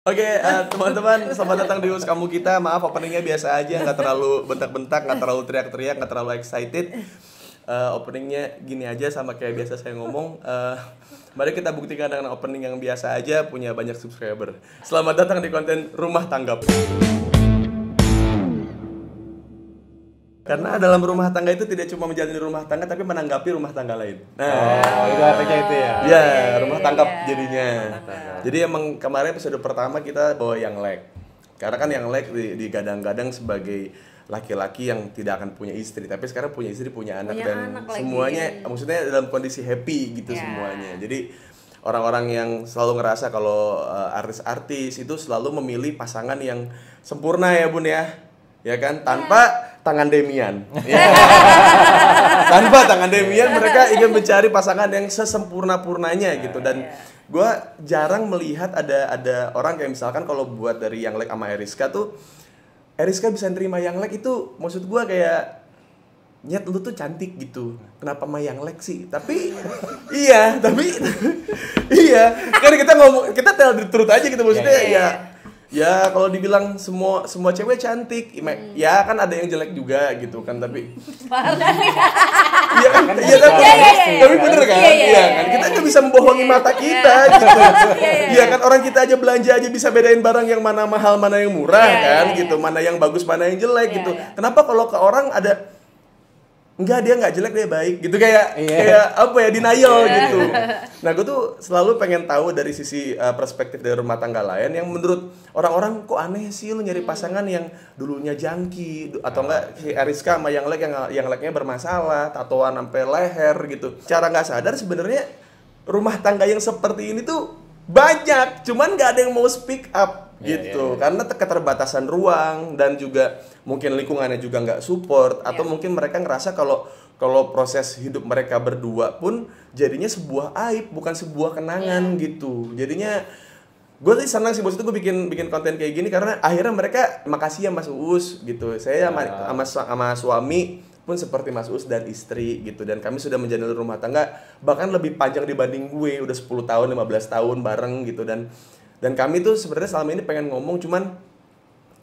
Oke, teman-teman, selamat datang di Us Kamu Kita. Maaf openingnya biasa aja, nggak terlalu bentak-bentak, nggak terlalu teriak-teriak, nggak terlalu excited. Openingnya gini aja sama kayak biasa saya ngomong. Mari kita buktikan dengan opening yang biasa aja, punya banyak subscriber. Selamat datang di konten Rumah Tanggap. Karena dalam rumah tangga itu tidak cuma menjalani rumah tangga, tapi menanggapi rumah tangga lain. Nah, itu artinya itu ya. Ya, rumah tanggap jadinya. Jadi emang kemarin episode pertama kita bawa yang leg. Karena kan yang leg digadang-gadang sebagai laki-laki yang tidak akan punya istri, tapi sekarang punya istri, punya anak, dan anak semuanya lagi. maksudnya dalam kondisi happy gitu semuanya. Jadi orang-orang yang selalu ngerasa kalau artis-artis itu selalu memilih pasangan yang sempurna ya Bun ya. Ya kan, tanpa tangan Demian. Tanpa tangan Demian mereka ingin mencari pasangan yang sesempurna-purnanya gitu. Dan gue jarang melihat ada orang kayak misalkan kalau buat dari Yang Lek sama Eriska tuh, Eriska bisa nerima Yang Lek itu, maksud gue kayak nyet lu tuh cantik gitu, kenapa sama Yang Lek sih? Tapi iya kan kita ngomong, kita tell the truth aja gitu, maksudnya ya kalau dibilang semua cewek cantik, ya kan ada yang jelek juga gitu kan, tapi iya kan, tapi bener kan, iya kan, kita nggak bisa membohongi mata kita gitu, iya kan, orang kita aja belanja aja bisa bedain barang yang mana mahal mana yang murah kan, gitu, mana yang bagus mana yang jelek gitu. Kenapa kalau ke orang ada enggak, dia nggak jelek, dia baik gitu, kayak apa ya, denial gitu. Nah gue tuh selalu pengen tahu dari sisi perspektif dari rumah tangga lain yang menurut orang-orang kok aneh sih lu nyari pasangan yang dulunya jangki atau enggak si Eriska sama yang leknya bermasalah, tatoan sampai leher gitu. Cara nggak sadar sebenarnya rumah tangga yang seperti ini tuh banyak, cuman nggak ada yang mau speak up gitu, karena keterbatasan ruang dan juga mungkin lingkungannya juga nggak support, atau mungkin mereka ngerasa kalau proses hidup mereka berdua pun jadinya sebuah aib, bukan sebuah kenangan gitu. Jadinya gue sih senang sih, maksudnya gue bikin konten kayak gini karena akhirnya mereka makasih ya Mas Uus gitu. Saya sama suami pun seperti Mas Uus dan istri gitu, dan kami sudah menjalani rumah tangga bahkan lebih panjang dibanding gue, udah 10 tahun 15 tahun bareng gitu. Dan kami tuh sebenarnya selama ini pengen ngomong, cuman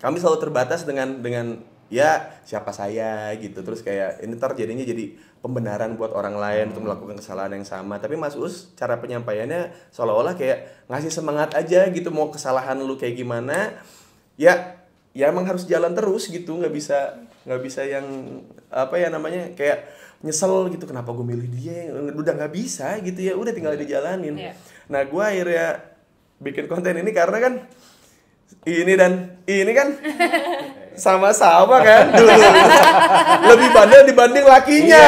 kami selalu terbatas dengan ya siapa saya gitu. Terus kayak ini jadinya jadi pembenaran buat orang lain untuk melakukan kesalahan yang sama. Tapi Mas Us cara penyampaiannya seolah-olah kayak ngasih semangat aja gitu, mau kesalahan lu kayak gimana ya emang harus jalan terus gitu, nggak bisa yang apa ya namanya kayak nyesel gitu, kenapa gue milih dia, udah nggak bisa gitu ya, udah tinggal dijalanin. Nah gue akhirnya bikin konten ini karena kan ini kan sama-sama kan dulu lebih bandel dibanding lakinya.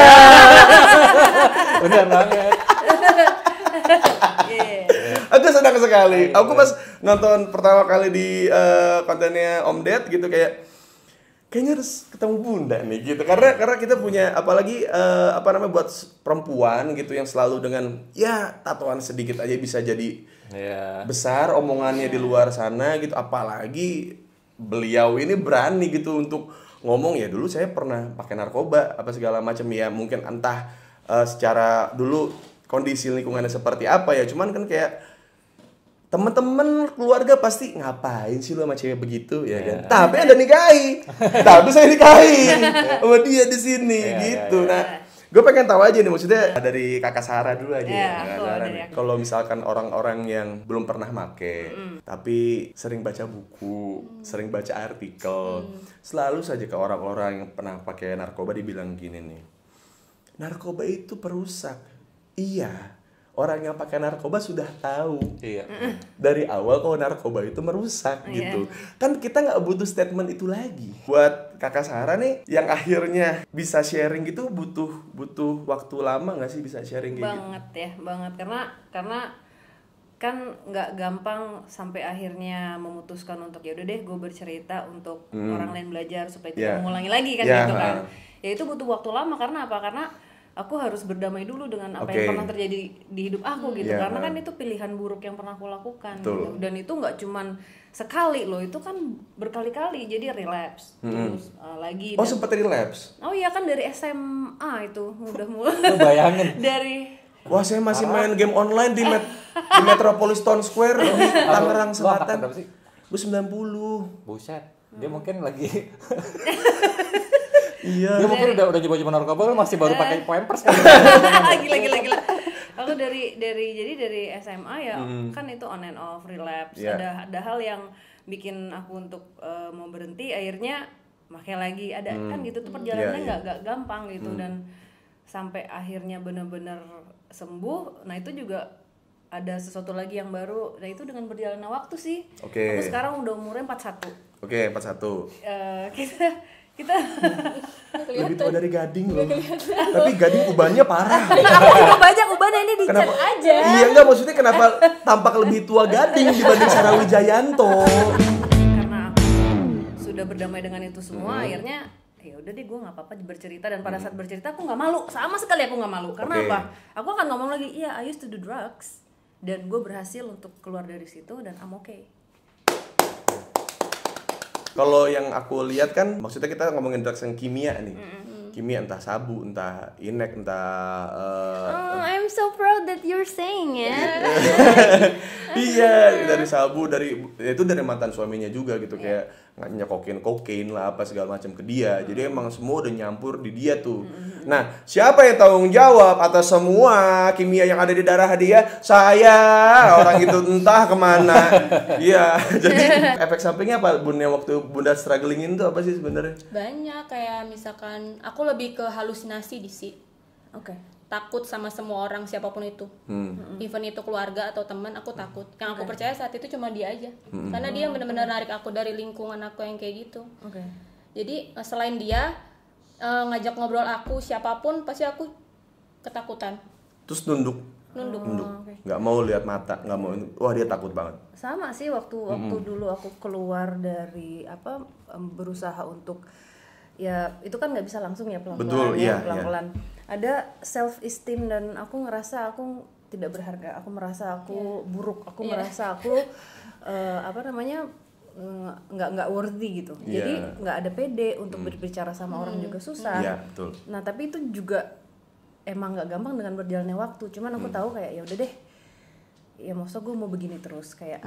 Benar banget. Aku senang sekali. Aku pas nonton pertama kali di kontennya Om Ded gitu, kayaknya harus ketemu Bunda nih gitu, karena kita punya apalagi buat perempuan gitu yang selalu dengan ya tatoan sedikit aja bisa jadi besar omongannya di luar sana gitu, apalagi beliau ini berani gitu untuk ngomong, ya dulu saya pernah pakai narkoba apa segala macam, ya mungkin entah secara dulu kondisi lingkungannya seperti apa ya, cuman kan kayak teman-teman keluarga pasti ngapain sih lu sama cewek begitu ya kan. Tapi Anda nikahi. Tapi saya nikahin sama dia di sini gitu. Nah, gue pengen tahu aja nih, maksudnya dari Kakak Sarah dulu aja kalau misalkan orang-orang yang belum pernah make tapi sering baca buku, sering baca artikel, selalu saja ke orang-orang yang pernah pakai narkoba dibilang gini nih. Narkoba itu perusak. Iya. Orang yang pakai narkoba sudah tahu dari awal kalau narkoba itu merusak gitu. Kan kita nggak butuh statement itu lagi. Buat Kakak Sarah nih yang akhirnya bisa sharing gitu, butuh waktu lama nggak sih bisa sharing kayak gitu? Banget karena kan nggak gampang sampai akhirnya memutuskan untuk ya udah deh gue bercerita untuk orang lain belajar supaya tidak mengulangi lagi kan gitu kan. Ya itu butuh waktu lama, karena apa? Karena aku harus berdamai dulu dengan apa yang pernah terjadi di hidup aku gitu, karena kan itu pilihan buruk yang pernah aku lakukan gitu. Dan itu nggak cuman sekali loh, itu kan berkali-kali, jadi relapse terus lagi. Oh sempat relapse? Oh iya kan dari SMA itu udah mulai. Bayangin. Dari Wah, saya masih main game online di Metropolis Town Square di Tangerang Selatan. Gue 90. Buset. Dia mungkin lagi Iya. dia mungkin udah coba narkoba masih baru pakai pampers kan. Gila. Aku dari SMA ya kan itu on and off relapse. Yeah. Ada hal yang bikin aku untuk mau berhenti, akhirnya pakai lagi. Ada kan gitu tuh perjalanannya nggak gampang gitu dan sampai akhirnya benar-benar sembuh. Nah, itu juga ada sesuatu lagi yang baru. Nah, itu dengan berjalannya waktu sih. Aku sekarang udah umurnya 41. Oke, 41. Kita lebih tua dari Gading loh. Tapi Gading ubannya parah. aku juga banyak ubannya ini dicat aja. Iya enggak, maksudnya kenapa tampak lebih tua Gading dibanding Sarah Wijayanto? Karena aku sudah berdamai dengan itu semua, akhirnya ya udah deh, gue nggak apa-apa bercerita. Dan pada saat bercerita aku nggak malu, sama sekali aku nggak malu. Karena apa? Aku akan ngomong lagi, iya, I used to do drugs dan gue berhasil untuk keluar dari situ dan I'm okay. Kalau yang aku lihat kan, maksudnya kita ngomongin drugs yang kimia nih. Kimia entah sabu, entah inek, entah I'm so proud that you're saying it. Iya, dari sabu, itu dari mantan suaminya juga gitu, kayak nyokokin kokain lah apa segala macam ke dia. Jadi emang semua udah nyampur di dia tuh. Nah, siapa yang tanggung jawab atas semua kimia yang ada di darah dia? Saya. Orang itu entah kemana. Iya. Jadi efek sampingnya apa Bun, yang waktu Bunda strugglingin tuh apa sih sebenarnya? Banyak, kayak misalkan aku lebih ke halusinasi sih. Oke. Takut sama semua orang siapapun itu. Even itu keluarga atau teman, aku takut. Yang aku percaya saat itu cuma dia aja. Karena dia benar-benar narik aku dari lingkungan aku yang kayak gitu. Oke. Jadi selain dia ngajak ngobrol aku siapapun, pasti aku ketakutan. Terus nunduk. Nggak mau lihat mata, nggak mau. Wah, dia takut banget. Sama sih waktu dulu aku keluar dari berusaha untuk, ya itu kan nggak bisa langsung ya, pelan-pelan. Betul, iya, pelan-pelan. Ada self esteem dan aku ngerasa aku tidak berharga. Aku merasa aku buruk. Aku merasa aku nggak worthy gitu. Jadi nggak ada pede untuk berbicara sama orang juga susah. Betul. Nah, tapi itu juga emang nggak gampang dengan berjalannya waktu. Cuman aku tahu kayak ya udah deh, ya maksud gue mau begini terus, kayak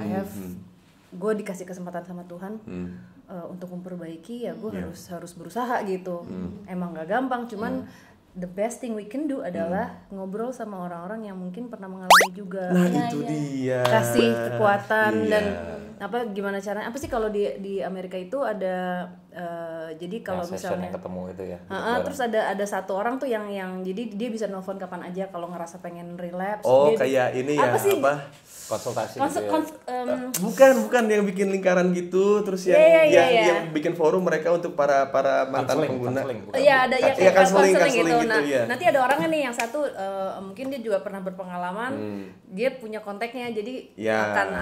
gue dikasih kesempatan sama Tuhan untuk memperbaiki, ya gue harus berusaha gitu. Emang nggak gampang, cuman the best thing we can do adalah ngobrol sama orang-orang yang mungkin pernah mengalami juga. Nah, itu dia. Kasih kekuatan dan gimana caranya? Apa sih kalau di Amerika itu ada jadi kalau misalnya yang ketemu itu ya. Terus ada satu orang tuh yang jadi dia bisa nelfon kapan aja kalau ngerasa pengen relapse. Oh, kayak ini ya, apa? Konsultasi gitu ya. Bukan yang bikin lingkaran gitu, terus yang bikin forum mereka untuk para mantan pengguna. Iya, ada ya counseling gitu. Nah, gitu, nanti ada orangnya nih yang satu mungkin dia juga pernah berpengalaman, dia punya kontaknya, jadi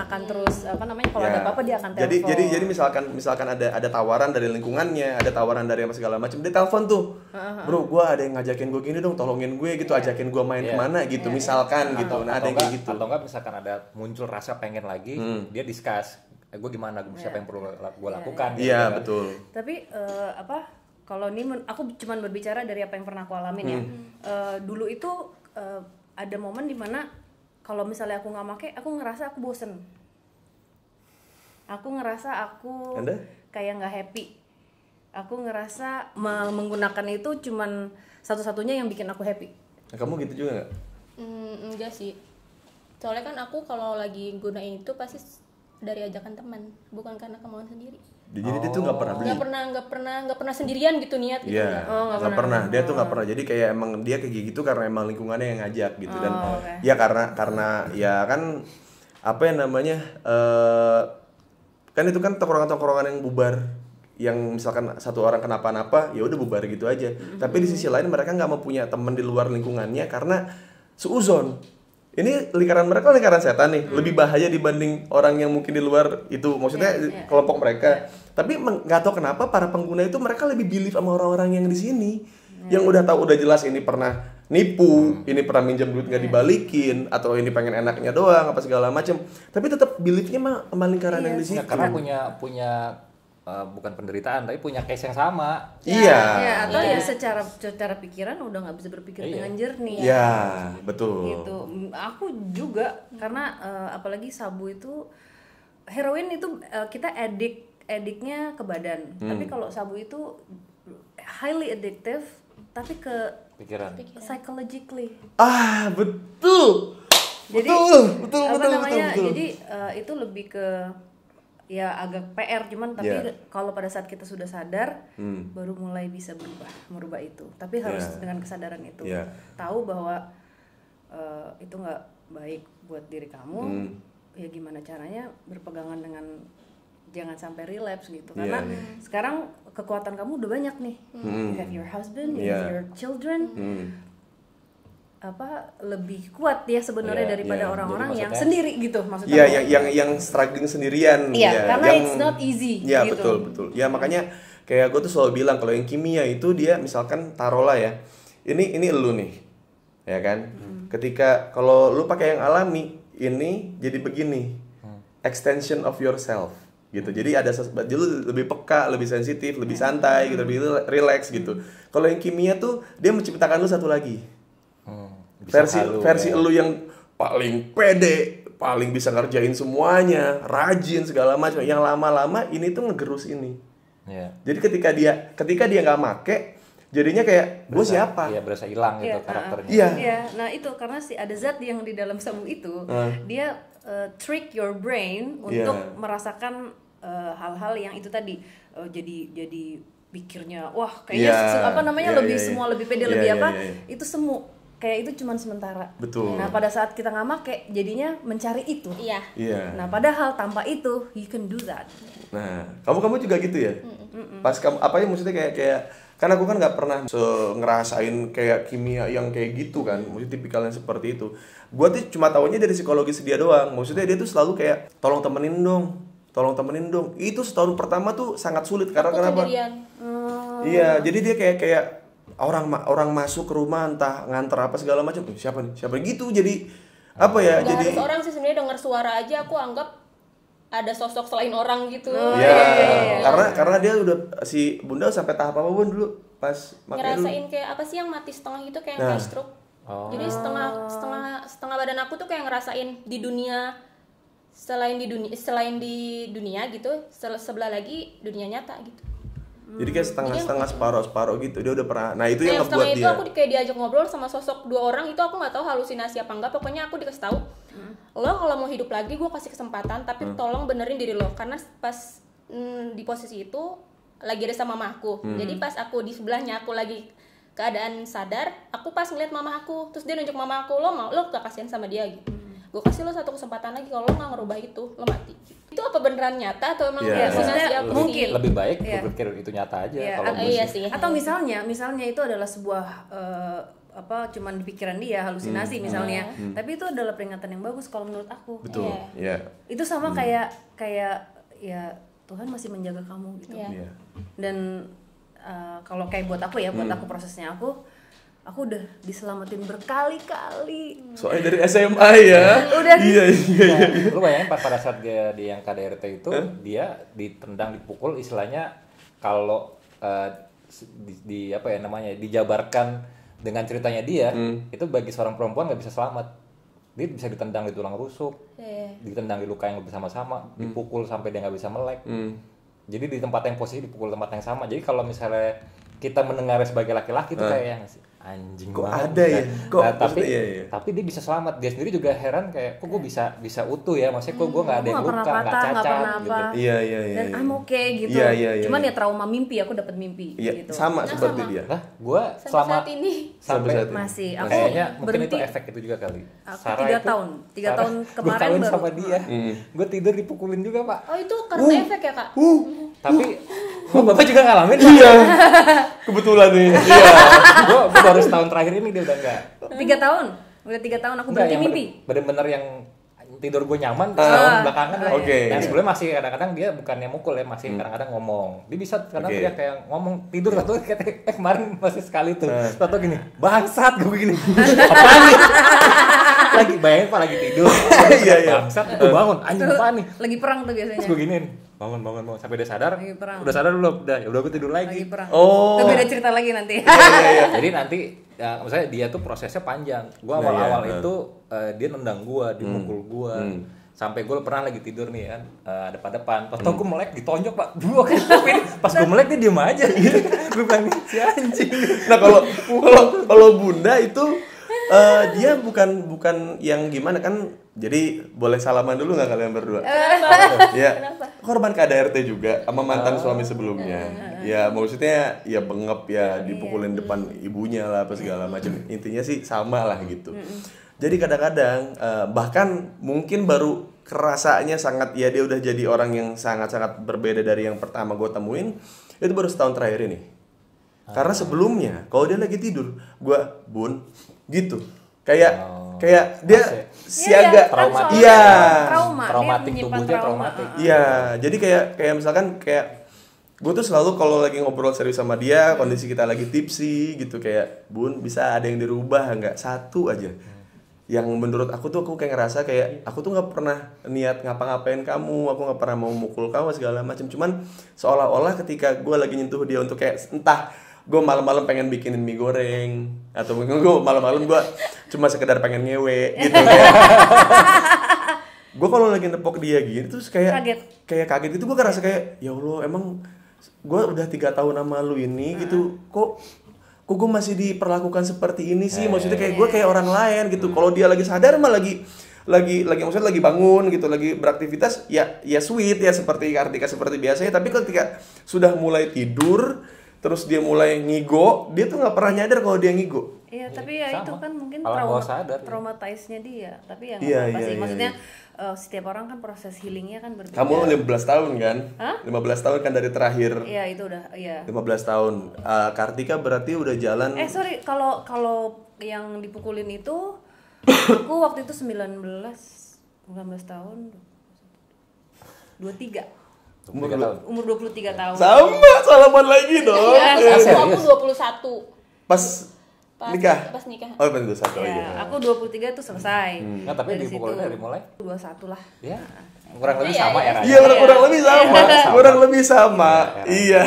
akan terus kalau ada apa-apa dia akan telepon. Jadi misalkan ada tawaran dari lingkungannya, ada tawaran dari apa segala macam, dia telepon tuh. Bro, gue ada yang ngajakin gue gini dong, tolongin gue gitu, ajakin gue main kemana gitu, misalkan gitu. Nah, ada yang kayak gitu. Atau enggak misalkan ada muncul rasa pengen lagi, dia discuss, gue gimana, siapa yang perlu gue lakukan. Iya, betul. Tapi kalau ini aku cuma berbicara dari apa yang pernah aku alamin ya. Dulu itu ada momen dimana kalau misalnya aku nggak make, aku ngerasa aku bosen. Aku ngerasa aku kayak nggak happy. Aku ngerasa menggunakan itu cuman satu-satunya yang bikin aku happy. Nah, kamu gitu juga nggak? Enggak sih. Soalnya kan aku kalau lagi gunain itu pasti dari ajakan teman, bukan karena kemauan sendiri. Jadi dia tuh nggak pernah beli. Nggak pernah sendirian gitu niat gitu. Iya. Nggak pernah. Dia tuh nggak pernah. Jadi kayak emang dia kayak gitu karena emang lingkungannya yang ngajak gitu dan ya karena ya kan apa yang namanya kan itu kan tongkrongan-tongkrongan yang bubar, yang misalkan satu orang kenapa-napa ya udah bubar gitu aja. Tapi di sisi lain mereka nggak mau punya teman di luar lingkungannya karena seuzon. Ini lingkaran mereka lingkaran setan nih, lebih bahaya dibanding orang yang mungkin di luar itu, maksudnya kelompok mereka. Tapi nggak tahu kenapa para pengguna itu mereka lebih believe sama orang-orang yang di sini, yang udah tahu udah jelas ini pernah nipu, ini pernah minjam duit nggak dibalikin, atau ini pengen enaknya doang apa segala macem. Tapi tetap believe-nya sama lingkaran yang di sini. Karena punya bukan penderitaan tapi punya case yang sama. Iya. Atau ya secara pikiran udah nggak bisa berpikir dengan jernih. Iya, betul. Gitu. Aku juga karena apalagi sabu itu heroin itu kita addictnya ke badan. Tapi kalau sabu itu highly addictive tapi ke pikiran. psychologically. Betul. Jadi betul. Jadi itu lebih ke ya agak PR cuman tapi kalau pada saat kita sudah sadar baru mulai bisa merubah itu. Tapi harus dengan kesadaran itu. Tahu bahwa itu nggak baik buat diri kamu. Ya gimana caranya berpegangan dengan jangan sampai relapse gitu karena sekarang kekuatan kamu udah banyak nih. You have your husband, you have your children. Lebih kuat ya sebenarnya daripada orang-orang yang sendiri gitu maksudnya. Yang struggling sendirian. Karena it's not easy gitu. Betul. Ya makanya kayak gue tuh selalu bilang kalau yang kimia itu dia misalkan taruhlah ya. Ini lu nih. Ya kan? Ketika kalau lu pakai yang alami, ini jadi begini. Extension of yourself gitu. Jadi jadi lu lebih peka, lebih sensitif, lebih santai gitu, lebih relax gitu. Kalau yang kimia tuh dia menciptakan lu satu lagi. Versi lu yang paling pede, paling bisa ngerjain semuanya, rajin segala macam. Yang lama-lama ini tuh ngegerus ini. Jadi ketika dia nggak make, jadinya kayak gue siapa? Iya, berasa hilang gitu karakternya. Iya. Nah itu karena ada zat yang di dalam sabu itu, dia trick your brain untuk merasakan hal-hal yang itu tadi. Jadi pikirnya, wah kayaknya semua lebih pede, lebih apa? Itu semu. Kayak itu cuman sementara. Betul. Nah pada saat kita nggak make, jadinya mencari itu. Iya. Nah padahal tanpa itu, you can do that. Nah, kamu juga gitu ya? Pas kamu apa ya maksudnya kayak kan aku kan nggak pernah ngerasain kayak kimia yang kayak gitu kan, maksudnya tipikalnya seperti itu. Gua tuh cuma taunya dari psikologis dia doang. Maksudnya dia tuh selalu kayak tolong temenin dong. Itu setahun pertama tuh sangat sulit karena kenapa? Iya, jadi dia kayak orang masuk ke rumah entah nganter apa segala macam. Siapa nih gitu. Jadi apa ya? Nggak jadi harus orang sih sebenarnya, dengar suara aja aku anggap ada sosok selain orang gitu. Karena dia udah si Bunda sampai tahap apa Bun dulu pas ngerasain kayak apa sih yang mati setengah gitu kayak kayak stroke. Jadi setengah badan aku tuh kayak ngerasain di dunia selain di dunia gitu, sebelah lagi dunia nyata gitu. Jadi kayak setengah separuh gitu. Dia udah pernah. Nah, itu yang ngebuat dia. Itu aku kayak diajak ngobrol sama sosok dua orang itu, aku nggak tahu halusinasi apa enggak. Pokoknya aku dikasih tahu, lo kalau mau hidup lagi gue kasih kesempatan, tapi tolong benerin diri lo. Karena pas di posisi itu lagi ada sama mamaku. Jadi pas aku di sebelahnya, aku lagi keadaan sadar, aku pas ngeliat mama aku, terus dia nunjuk mama aku, lo gak kasihan sama dia gitu. Gue kasih lo satu kesempatan lagi, kalau lo nggak ngerubah itu, lo mati. Itu apa beneran nyata atau emang halusinasi apa mungkin sih? Lebih baik gue pikir itu nyata aja kalau iya sih. Atau misalnya itu adalah sebuah cuman di pikiran dia, halusinasi misalnya. Tapi itu adalah peringatan yang bagus kalau menurut aku. Betul. Iya. Itu sama kayak ya Tuhan masih menjaga kamu gitu. Dan kalau kayak buat aku prosesnya aku udah diselamatin berkali-kali. Soalnya dari SMA ya. Udah. Iya. Lu bayangin pada saat dia di yang KDRT itu dia ditendang, dipukul, istilahnya kalau dijabarkan dengan ceritanya dia, itu bagi seorang perempuan nggak bisa selamat. Dia bisa ditendang di tulang rusuk, ditendang di luka yang bersama-sama, dipukul sampai dia nggak bisa melek. Jadi di tempat yang posisi dipukul tempat yang sama. Jadi kalau misalnya kita mendengarnya sebagai laki-laki itu kayak yang anjing kok banget, ada ya kan? kok nah, tapi dia bisa selamat. Dia sendiri juga heran kayak kok gue bisa utuh ya, maksudnya kok gue nggak ada yang luka, nggak cacat gitu. Iya. Dan I'm okay gitu. Iya. Cuman ya trauma mimpi, aku dapat mimpi gitu. Sama seperti dia. Lah, gue sampai saat ini masih aku kayaknya mungkin berhenti, itu efek itu juga kali. aku 3 tahun kemarin kawin baru sama dia, gue tidur dipukulin juga pak. Oh itu karena efek ya kak? Tapi bapak juga ngalamin. Iya. Kebetulan nih. Iya. Gue baru setahun terakhir ini dia udah enggak. 3 tahun aku berhenti mimpi. Bener-bener yang tidur gue nyaman setahun belakangan lah. Yang sebelumnya masih kadang-kadang dia bukannya mukul ya, masih kadang-kadang ngomong. Dia bisa kadang dia kayak ngomong tidur atau kayak kemarin masih sekali tuh. Atau gini, bangsat gue gini. Apaan nih? Lagi bayangin pak lagi tidur. Bangsat, gue bangun. Anjing apaan nih? Lagi perang tuh biasanya. Terus gue giniin. Bangun sampai dia sadar. Udah sadar belum? Udah gue tidur lagi. Itu beda cerita lagi nanti. Jadi nanti ya, misalnya dia tuh prosesnya panjang. Gua awal-awal itu dia nendang gua, dimukul gua. Sampai gue pernah lagi tidur nih kan, depan-depan, pas tau gue melek ditonjok Pak, pas gue melek dia diem aja gitu. Gue bilang si anjing. Nah kalau bunda itu dia bukan yang gimana kan, jadi boleh salaman dulu nggak kalian berdua? Ya, korban KDRT juga sama mantan suami sebelumnya. Ya maksudnya ya bengep ya, dipukulin depan ibunya lah apa segala macam. Intinya sih sama lah gitu. Jadi kadang-kadang bahkan mungkin baru kerasanya sangat ya dia udah jadi orang yang sangat-sangat berbeda dari yang pertama gue temuin itu baru setahun terakhir ini. Karena sebelumnya kalau dia lagi tidur, gue bun gitu. Kayak dia siaga traumatik tubuhnya traumatik. Iya, jadi kayak misalkan kayak gue tuh selalu kalau lagi ngobrol serius sama dia, kondisi kita lagi tipsi gitu kayak, "Bun, bisa ada yang dirubah nggak? Satu aja." Yang menurut aku tuh aku kayak ngerasa kayak aku tuh nggak pernah niat ngapa-ngapain kamu, aku nggak pernah mau mukul kamu segala macam. Cuman seolah-olah ketika gue lagi nyentuh dia untuk kayak entah gue malam-malam pengen bikinin mie goreng atau mungkin gue malam-malam gue cuma sekedar pengen ngewe gitu kayak gue kalau lagi nepok dia gitu terus kayak kaget gitu gue ngerasa kayak ya Allah emang gue udah 3 tahun sama lu ini gitu kok gue masih diperlakukan seperti ini sih, maksudnya kayak gue kayak orang lain gitu. Kalau dia lagi sadar mah lagi maksudnya lagi bangun gitu, lagi beraktivitas ya sweet ya seperti Kartika seperti biasanya, tapi ketika sudah mulai tidur terus dia mulai ngigo, dia tuh nggak pernah nyadar kalau dia ngigo. Iya, tapi ya sama. itu kan mungkin traumatise-nya dia. Tapi ya nggak apa-apa sih. Maksudnya setiap orang kan proses healingnya kan berbeda. Kamu 15 tahun kan? Hah? 15 tahun kan dari terakhir. Iya, itu udah, iya. 15 tahun. Kartika berarti udah jalan. Sorry, kalau yang dipukulin itu aku waktu itu 19 tahun. 23. Umur 23 tahun. Sama, salaman lagi dong. Aku 21. Pas nikah. Oh, pas 21 ya. Aku 23 tuh selesai. Nah, tapi dipukulnya dari mulai 21 lah. Ya. Kurang lebih sama ya. Iya, kurang lebih sama. Kurang lebih sama. Iya.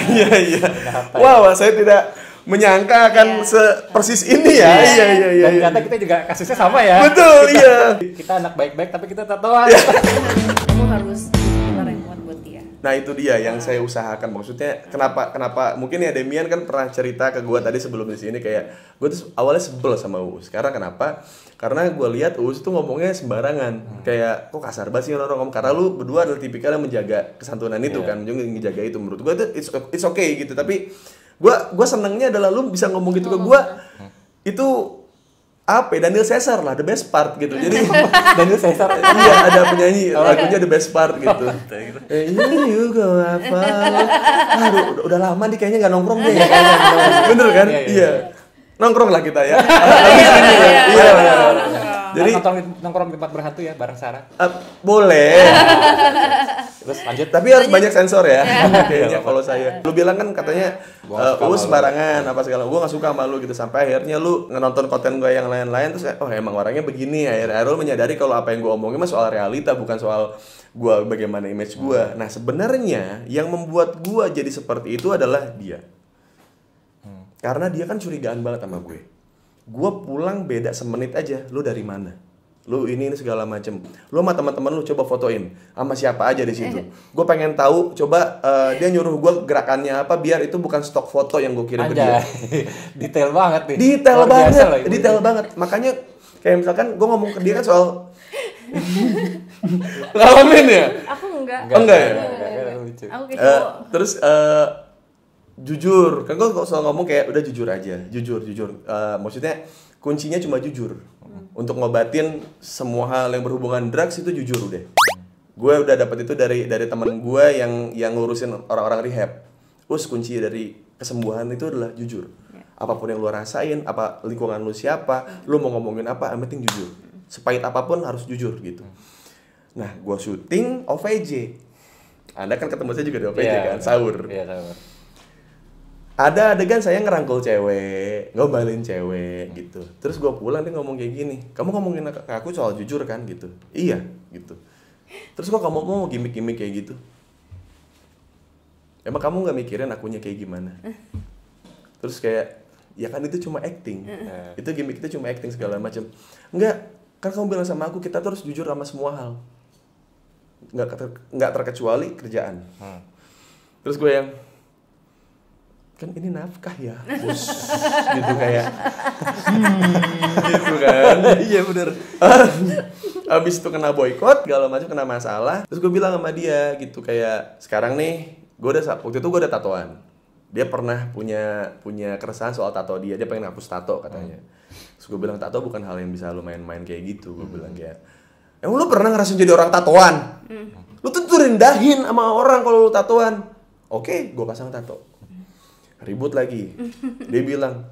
Wow, saya tidak menyangka akan sepersis ini ya. Iya. Dan ternyata kita juga kasusnya sama ya. Betul, iya. Kita anak baik-baik tapi kita tatoan. Kamu harus benar yang kuat buat dia. Nah itu dia yang saya usahakan, maksudnya kenapa mungkin ya Demian kan pernah cerita ke gue tadi sebelum di sini kayak gue tuh awalnya sebel sama Uus. Karena kenapa? Karena gue lihat Uus tuh ngomongnya sembarangan, kayak kok kasar banget sih orang ngomong. Karena lu berdua adalah tipikal yang menjaga kesantunan itu kan, juga menjaga itu. Menurut gue itu it's okay gitu. Tapi gue senengnya adalah lu bisa ngomong gitu ke gue. Itu apa? Daniel Caesar lah, the best part gitu. Jadi Daniel Caesar, iya ada penyanyi lagunya the best part gitu. Ini juga apa? Aduh, udah lama nih kayaknya nggak nongkrong deh. Bener kan? Iya. Nongkrong lah kita ya. Iya. Jadi nongkrong di tempat berhantu ya bareng Sarah. Boleh. Terus lanjut. Tapi harus banyak sensor ya. Kayaknya kalau saya. Lu bilang kan katanya lu sembarangan apa segala. Gue nggak suka sama lu gitu sampai akhirnya lu nonton konten gue yang lain-lain terus oh emang orangnya begini. Akhirnya lu menyadari kalau apa yang gue omongin mah soal realita bukan soal gue bagaimana image gue. Nah sebenarnya yang membuat gue jadi seperti itu adalah dia. Karena dia kan curigaan banget sama gue. Gue pulang beda semenit aja, lu dari mana? Lu ini segala macem. Lu sama teman-teman lu coba fotoin sama siapa aja di situ. Gue pengen tahu, coba dia nyuruh gue gerakannya apa biar itu bukan stok foto yang gue kirim ke dia. Detail banget nih. Detail banget. Makanya kayak misalkan gue ngomong ke dia kan soal ngalamin ya? Aku enggak. Enggak ya? Aku kayak terus jujur, kan gue selalu ngomong kayak udah jujur aja, jujur. Maksudnya kuncinya cuma jujur. Untuk ngobatin semua hal yang berhubungan drugs itu jujur udah. Gue udah dapet itu dari teman gue yang ngurusin orang-orang rehab. Kunci dari kesembuhan itu adalah jujur. Apapun yang lu rasain, apa lingkungan lu siapa, lu mau ngomongin apa, yang penting jujur. Sepahit apapun harus jujur gitu. Nah, gue syuting OVJ. Anda kan ketemu saya juga di OVJ kan, sahur. Iya, sahur. Ada adegan saya ngerangkul cewek, ngobalin cewek gitu. Terus gue pulang dia ngomong kayak gini, kamu ngomongin ke aku soal jujur kan gitu. Iya gitu. Terus kok kamu mau gimmick-gimmick kayak gitu? Emang kamu gak mikirin akunya kayak gimana? Terus kayak, ya kan itu cuma acting. Itu gimmick itu cuma acting segala macam. Enggak, kan kamu bilang sama aku kita terus jujur sama semua hal. nggak terkecuali kerjaan. Terus gue yang kan ini nafkah ya bos gitu kayak gitu kan. Iya bener. Abis itu kena boykot segala macam, kena masalah. Terus gue bilang sama dia gitu kayak sekarang nih waktu itu gue udah tatoan. Dia pernah punya keresahan soal tato dia pengen hapus tato katanya. Terus gue bilang tato bukan hal yang bisa lu main-main kayak gitu. Gue bilang kayak emang lu pernah ngerasain jadi orang tatoan? Lu tuh rendahin sama orang kalau lu tatoan. Oke, gue pasang tato. Ribut lagi. Dia bilang,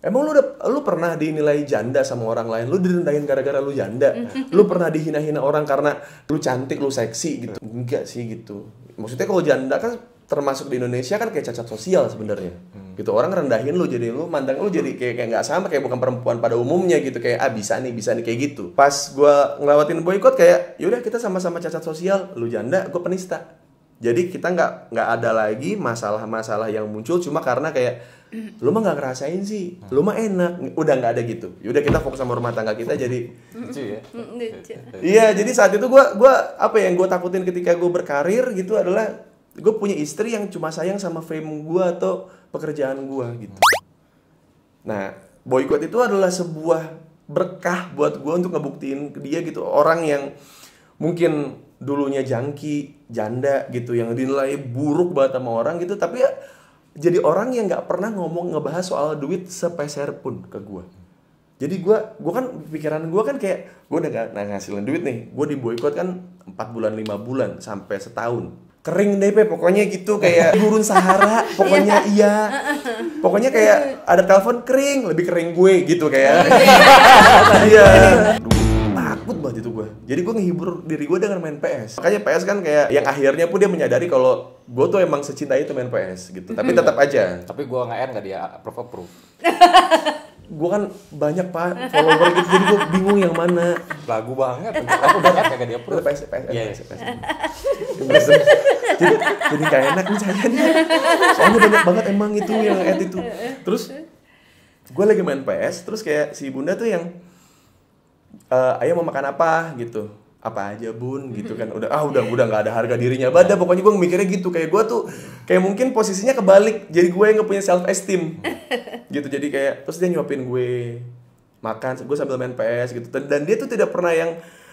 emang lu pernah dinilai janda sama orang lain? Lu direndahin gara-gara lu janda? Lu pernah dihina-hina orang karena lu cantik, lu seksi gitu? Enggak sih gitu. Maksudnya kalau janda kan termasuk di Indonesia kan kayak cacat sosial sebenarnya. Gitu, orang rendahin lu, jadi lu mandang lu jadi kayak nggak sama, kayak bukan perempuan pada umumnya gitu, kayak bisa nih kayak gitu. Pas gua ngelewatin boykot kayak yaudah kita sama-sama cacat sosial, lu janda, gua penista. Jadi kita nggak ada lagi masalah-masalah yang muncul cuma karena kayak lu mah nggak ngerasain sih, lu mah enak, udah nggak ada gitu. Yaudah kita fokus sama rumah tangga kita jadi. Lucu ya. Iya, jadi saat itu gua apa yang gua takutin ketika gua berkarir gitu adalah gue punya istri yang cuma sayang sama fame gue atau pekerjaan gue gitu. Nah, boykot itu adalah sebuah berkah buat gue untuk ngebuktiin ke dia gitu, orang yang mungkin dulunya jangki, janda gitu, yang dinilai buruk banget sama orang gitu, tapi ya jadi orang yang nggak pernah ngebahas soal duit sepeser pun ke gue. Jadi gue kan pikiran gue kan kayak gue udah gak ngasilin duit nih, gue di boykot kan 4 bulan 5 bulan sampai setahun. Kering deh pokoknya gitu, kayak gurun Sahara, pokoknya iya. Pokoknya kayak ada telepon kering, lebih kering gue gitu kayak. Iya. Takut banget itu gue. Jadi gue ngehibur diri gue dengan main PS. Makanya PS kan kayak yang akhirnya pun dia menyadari kalau gue tuh emang secinta itu main PS gitu. Tapi tetap aja. Tapi gue nggak dia approve. Gue kan banyak pak follower gitu, jadi gue bingung yang mana. Lagu banget. Aku udah kagak dia approve. PS. Iya. Jadi gak enak nih saya nih. Soalnya banyak banget emang itu yang add itu. Terus gue lagi main PS, terus kayak si bunda tuh yang ayah mau makan apa gitu, apa aja bun gitu kan, udah nggak ada harga dirinya badan. Pokoknya gue mikirnya gitu, kayak gue tuh kayak mungkin posisinya kebalik, jadi gue yang nggak punya self esteem gitu. Jadi kayak terus dia nyuapin gue makan, gue sambil main PS gitu, dan dia tuh tidak pernah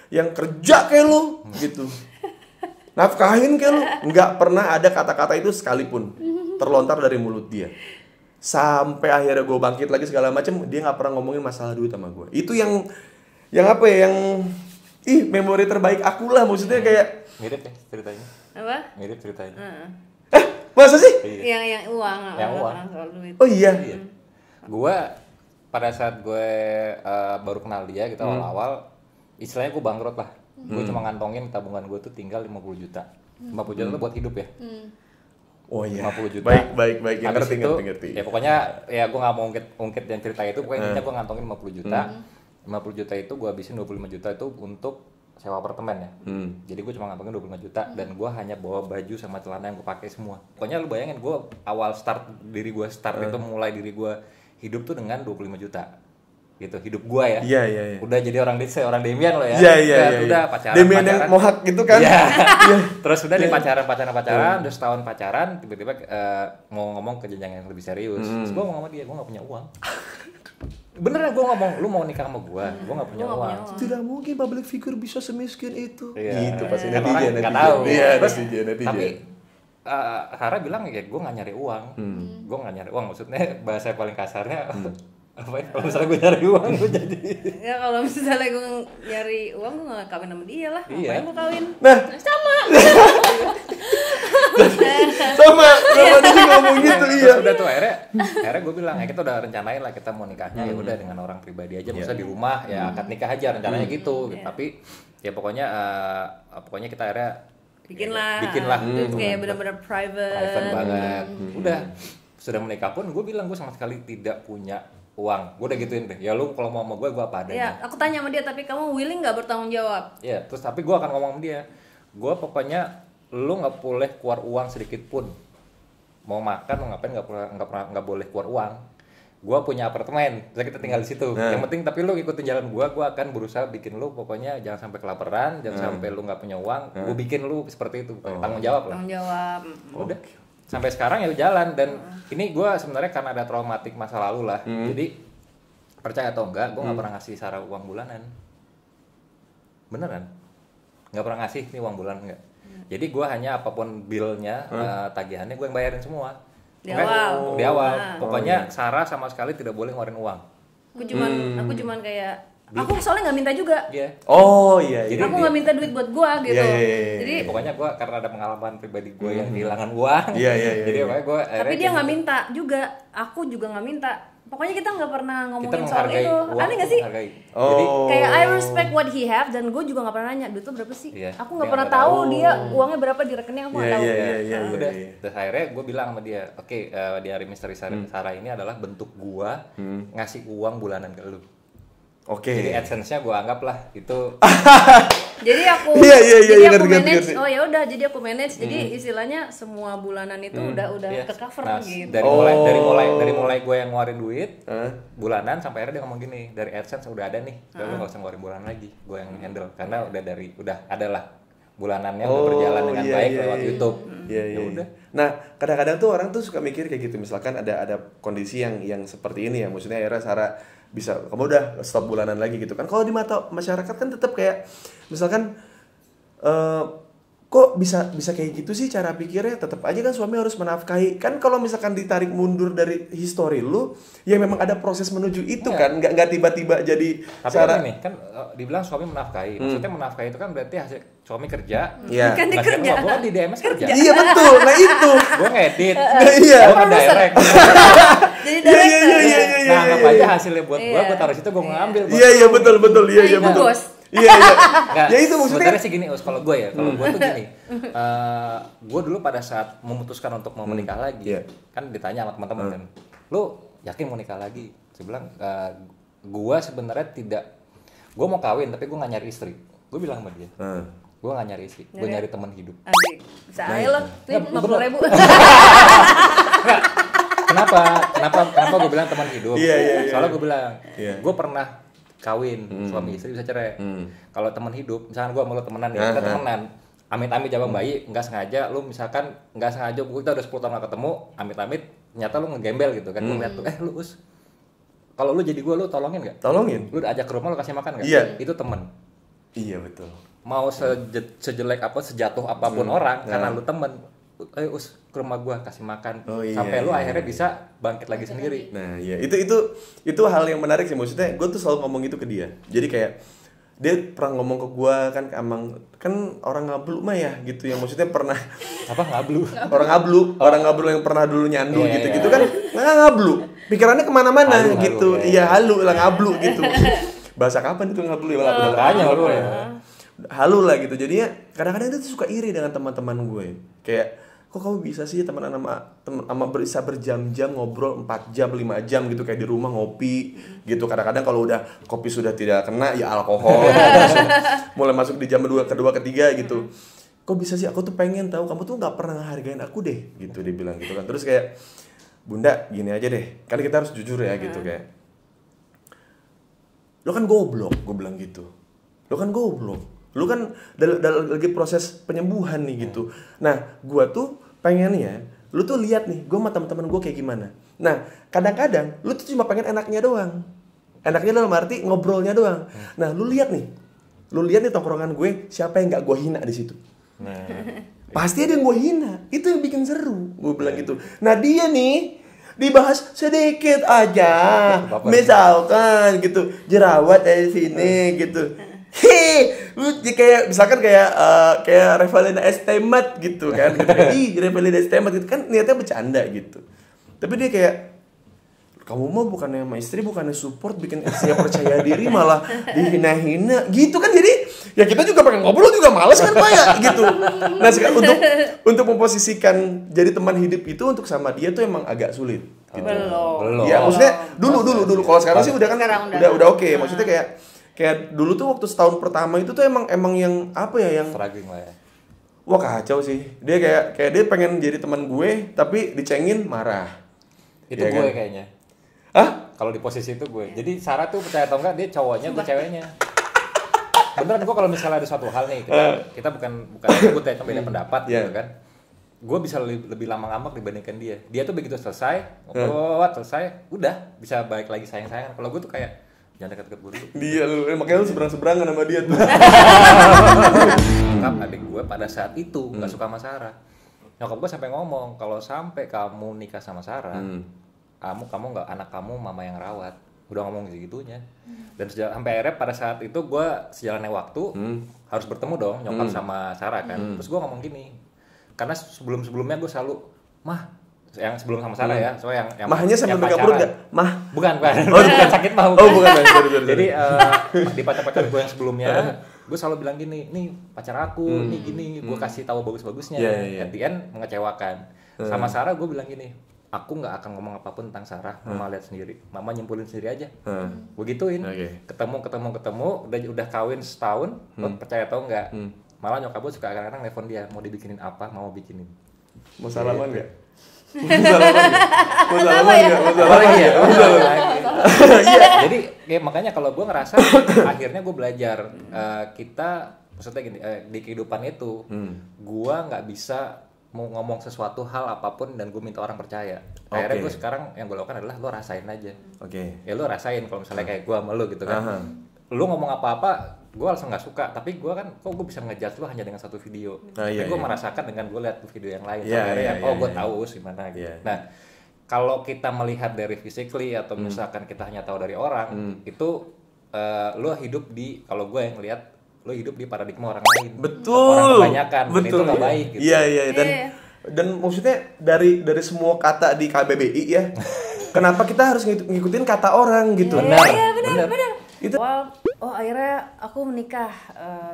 yang kerja kayak lo gitu, nafkahin kayak lo, nggak pernah ada kata-kata itu sekalipun terlontar dari mulut dia. Sampai akhirnya gue bangkit lagi segala macam, dia nggak pernah ngomongin masalah duit sama gue. Itu yang apa ya, yang memori terbaik aku lah, maksudnya kayak mirip ya ceritanya. Apa? Mirip ceritanya. Masa sih? Yang uang. Yang uang. Soal duit. Oh iya. Gue pada saat gue baru kenal dia gitu awal-awal, istilahnya gue bangkrut lah. Gue cuma ngantongin tabungan gue tuh tinggal 50 juta. 50 juta tuh buat hidup ya. Oh iya. 50 juta. Baik. Yang ngerti. Ya pokoknya ya gue nggak mau ungkit yang cerita itu, pokoknya intinya gue ngantongin 50 juta. 50 juta itu gue habisin 25 juta itu untuk sewa apartemen ya. Jadi gue cuma ngantongin 25 juta dan gue hanya bawa baju sama celana yang gue pakai semua. Pokoknya lu bayangin gue awal itu mulai diri gue hidup tuh dengan 25 juta. Gitu, hidup gue ya. Iya. Udah jadi orang Demian loh ya. Iya. Udah pacaran. Demian yang mohak gitu kan. Iya. Terus udah di pacaran, udah setahun pacaran, tiba-tiba mau ngomong ke jenjang yang lebih serius. Terus gue ngomong sama dia, gue gak punya uang. Beneran gue ngomong, lu mau nikah sama gue gak punya uang. Tidak mungkin public figure bisa semiskin itu. Iya. Gitu pasti netizen. Gak tahu. Iya, netizen. Tapi Hara bilang ya gue gak nyari uang. Gue gak nyari uang, maksudnya bahasa paling kasarnya apa ya, kalau misalnya gue nyari uang gue jadi ya kalau misalnya gue nyari uang gue gak kawin sama dia lah. Iya. Ngapain gue kawin? Nah, Sama dia juga ngomong gitu. Iya. Terus udah tuh akhirnya gue bilang, kita udah rencanain lah kita mau nikahnya ya udah dengan orang pribadi aja, maksudnya di rumah ya akad nikah aja rencananya gitu. Tapi ya pokoknya kita akhirnya bikin lah. Itu kayak benar-benar private banget. Udah sudah menikah pun gue bilang gue sama sekali tidak punya uang. Gue udah gituin deh, ya lu kalau mau sama gue apa adanya. Ya, aku tanya sama dia, tapi kamu willing gak bertanggung jawab? Iya, terus tapi gue akan ngomong sama dia, gue pokoknya lu gak boleh keluar uang sedikit pun. Mau makan, mau ngapain gak boleh keluar uang. gue punya apartemen, terus kita tinggal di situ. Yang penting tapi lu ikutin jalan gue akan berusaha bikin lu pokoknya jangan sampai kelaparan, jangan sampai lu nggak punya uang. Gue bikin lu seperti itu, tanggung jawab lah. Tanggung jawab. Udah. Sampai sekarang ya jalan dan ini gue sebenarnya karena ada traumatik masa lalu lah. Jadi percaya atau enggak, gue nggak pernah ngasih Sarah uang bulanan. Beneran? Nggak pernah ngasih nih uang bulan enggak. Jadi gue hanya apapun billnya, tagihannya gue yang bayarin semua. Di awal. Pokoknya Sarah sama sekali tidak boleh ngeluarin uang. Aku cuman kayak aku soalnya nggak minta juga. Iya. Oh iya. Jadi aku nggak minta duit buat gue gitu. Jadi pokoknya gue karena ada pengalaman pribadi gue yang kehilangan uang. Iya. Jadi makanya gue. Tapi dia nggak minta juga. Aku juga nggak minta. Pokoknya kita nggak pernah ngomongin soal itu. Aneh nggak sih? Jadi kayak I respect what he have dan gue juga nggak pernah nanya duit tuh berapa sih. Aku nggak pernah tahu dia uangnya berapa di rekening, aku nggak tahu. Iya. Udah. Terus akhirnya gue bilang sama dia, oke, di hari Misteri Sarah ini adalah bentuk gue ngasih uang bulanan ke lu. Oke. Jadi AdSense-nya gue anggap lah itu. Jadi aku manage. Oh ya udah, jadi aku manage. Jadi istilahnya semua bulanan itu udah ke cover gitu. Dari mulai gue yang ngeluarin duit bulanan sampai akhirnya dia ngomong gini, dari AdSense udah ada nih, lu nggak usah ngeluarin bulanan lagi, gue yang handle karena udah ada lah bulanannya udah berjalan dengan baik lewat YouTube. Iya. Udah. Nah kadang-kadang tuh orang tuh suka mikir kayak gitu, misalkan ada kondisi yang seperti ini ya, maksudnya akhirnya Sarah bisa kamu udah stop bulanan lagi gitu kan. Kalau di mata masyarakat kan tetap kayak misalkan kok bisa kayak gitu sih cara pikirnya, tetap aja kan suami harus menafkahi. Kan kalau misalkan ditarik mundur dari histori lu, ya memang ada proses menuju itu kan, nggak tiba-tiba jadi cara ini kan dibilang suami menafkahi. Maksudnya menafkahi itu kan berarti hasil suami kerja. Iya. Kan dia kerja. Gue di DMS kerja. Iya betul. Nah itu. Gue ngedit. Iya. Gue ngedirect. Jadi director. Iya. Nah, anggap aja hasilnya buat gue taruh situ, gue ngambil. Iya betul. Iya betul. Bos. Ya itu maksudnya. Sebenarnya sih gini, kalau gue tuh gini. Gue dulu pada saat memutuskan untuk mau menikah lagi, kan ditanya sama teman-teman kan, lu yakin mau nikah lagi? Saya bilang, gue sebenarnya tidak. Gue mau kawin tapi gue nggak nyari istri. Gue bilang sama dia, gue nggak nyari istri, gue nyari teman hidup. Adik, saya lo, 50.000. Kenapa gue bilang teman hidup? Iya. Soalnya gue bilang, gue pernah kawin, suami istri bisa cerai. Kalau teman hidup, misalkan gue sama lo temenan ya, kita temenan, amit-amit jabang bayi, nggak sengaja, lo misalkan nggak sengaja, kita udah 10 tahun nggak ketemu, amit-amit, ternyata lo ngegembel gitu kan, gue ngeliat tuh, lu Us, kalau lu jadi gue, lu tolongin nggak? Tolongin. Lu ajak ke rumah, lu kasih makan nggak? Iya. Itu temen. Iya betul. Mau sejelek apa, sejatuh apapun orang, karena lu temen, Us ke rumah gue kasih makan, sampai lu akhirnya bisa bangkit lagi sendiri. Nah iya, itu hal yang menarik sih, maksudnya gue tuh selalu ngomong itu ke dia. Jadi kayak dia pernah ngomong ke gue kan, emang kan orang ngablu mah ya gitu ya, maksudnya pernah apa ngablu? Orang ngablu yang pernah dulu nyandu gitu kan, nggak ngablu, pikirannya kemana-mana gitu, iya halu lah ngablu gitu. Bahasa kapan itu ngablu ya? Halu lah gitu. Jadinya kadang-kadang itu suka iri dengan teman-teman gue, kayak kok kamu bisa sih temenan sama bisa berjam-jam ngobrol 4 jam 5 jam gitu, kayak di rumah ngopi gitu. Kadang-kadang kalau udah kopi sudah tidak kena ya alkohol mulai masuk di jam kedua ketiga gitu. Kok bisa sih, aku tuh pengen tahu, kamu tuh nggak pernah ngehargain aku deh gitu, dia bilang gitu kan. Terus kayak, Bunda gini aja deh, kan kita harus jujur ya gitu, kayak lo kan goblok, gue bilang gitu. Lo kan goblok, lu kan lagi proses penyembuhan nih gitu. Nah, gua tuh pengennya lu tuh lihat nih, gua sama teman-teman gua kayak gimana. Nah, kadang-kadang lu tuh cuma pengen enaknya doang. Enaknya dalam arti ngobrolnya doang. Nah, lu lihat nih tongkrongan gue, siapa yang nggak gua hina di situ. Nah, pasti ada yang gua hina. Itu yang bikin seru, gua bilang gitu. Nah, dia nih dibahas sedikit aja, misalkan gitu, jerawat dari sini gitu. Lu kayak misalkan kayak Revalina Estemat gitu kan, Revalina Estemat gitu kan, niatnya bercanda gitu. Tapi dia kayak, kamu mah bukannya sama istri, bukannya support, bikin istrinya percaya diri, malah dihina-hina gitu kan. Jadi ya kita juga pengen ngobrol juga males kan Pak ya gitu. Nah sekarang untuk memposisikan jadi teman hidup itu untuk sama dia tuh emang agak sulit gitu. Belum. Ya maksudnya dulu kalau sekarang sih udah kan udah oke. Maksudnya kayak dulu tuh waktu setahun pertama itu tuh emang yang apa ya, yang struggling lah ya. Wah kacau sih. Dia kayak dia pengen jadi teman gue tapi dicengin marah. Itu ya gue kan? Kayaknya. Hah? Kalau di posisi itu gue. Jadi Sarah tuh percaya atau enggak dia cowoknya, gue ceweknya. Beneran gue kalau misalnya ada suatu hal nih, kita bukan ribut ya, beda pendapat gitu kan. Gue bisa lebih lama ngambek dibandingkan dia. Dia tuh begitu selesai, selesai, udah bisa balik lagi sayang-sayang. Kalau gue tuh kayak jangan deket-deket gue dulu. Dia lu, makanya lu seberang-seberangan sama dia tuh. Nyokap adik gue pada saat itu nggak suka sama Sarah. Nyokap gue sampai ngomong kalau sampai kamu nikah sama Sarah, kamu nggak, anak kamu mama yang rawat. Udah ngomong segitunya. Dan sampai akhirnya pada saat itu gue sejalannya waktu harus bertemu dong nyokap sama Sarah kan. Terus gue ngomong gini, karena sebelumnya gue selalu yang sebelum sama Sarah ya, soalnya yang mahnya sampai pegang perut gak? Bukan. Bukan sakit mah. Oh bukan. Jadi di pacar-pacar gue yang sebelumnya, gue selalu bilang gini, nih pacar aku, nih gini, gue kasih tahu bagus-bagusnya. At the end mengecewakan. Sama Sarah gue bilang gini, aku nggak akan ngomong apapun tentang Sarah, mama lihat sendiri, mama nyimpulin sendiri aja. Begituin, ketemu, udah kawin setahun, lo percaya atau enggak? Malah nyokap gue suka kadang-kadang nelfon dia, mau dibikinin apa, mau bikinin. Mau salaman nggak? Mau salaman nggak? Jadi ya, makanya kalau gue ngerasa akhirnya gue belajar kita maksudnya gini, di kehidupan itu gue nggak bisa mau ngomong sesuatu hal apapun dan gue minta orang percaya. Akhirnya gue sekarang yang gue lakukan adalah lo rasain aja. Ya lo rasain kalau misalnya kayak gue sama lo gitu kan. Lo ngomong apa-apa gue langsung nggak suka, tapi gue kan kok gue bisa ngejudge lo hanya dengan satu video. Tapi gue merasakan dengan gue lihat video yang lain. Gue tahu gimana gitu. Nah kalau kita melihat dari physically atau misalkan kita hanya tahu dari orang, itu lo hidup di, kalau gue yang lihat, lo hidup di paradigma orang lain. Betul. Orang kebanyakan. Betul. Itu nggak baik gitu. Iya. Dan maksudnya dari semua kata di KBBI ya, kenapa kita harus ngikutin kata orang gitu? Benar. Itu akhirnya aku menikah,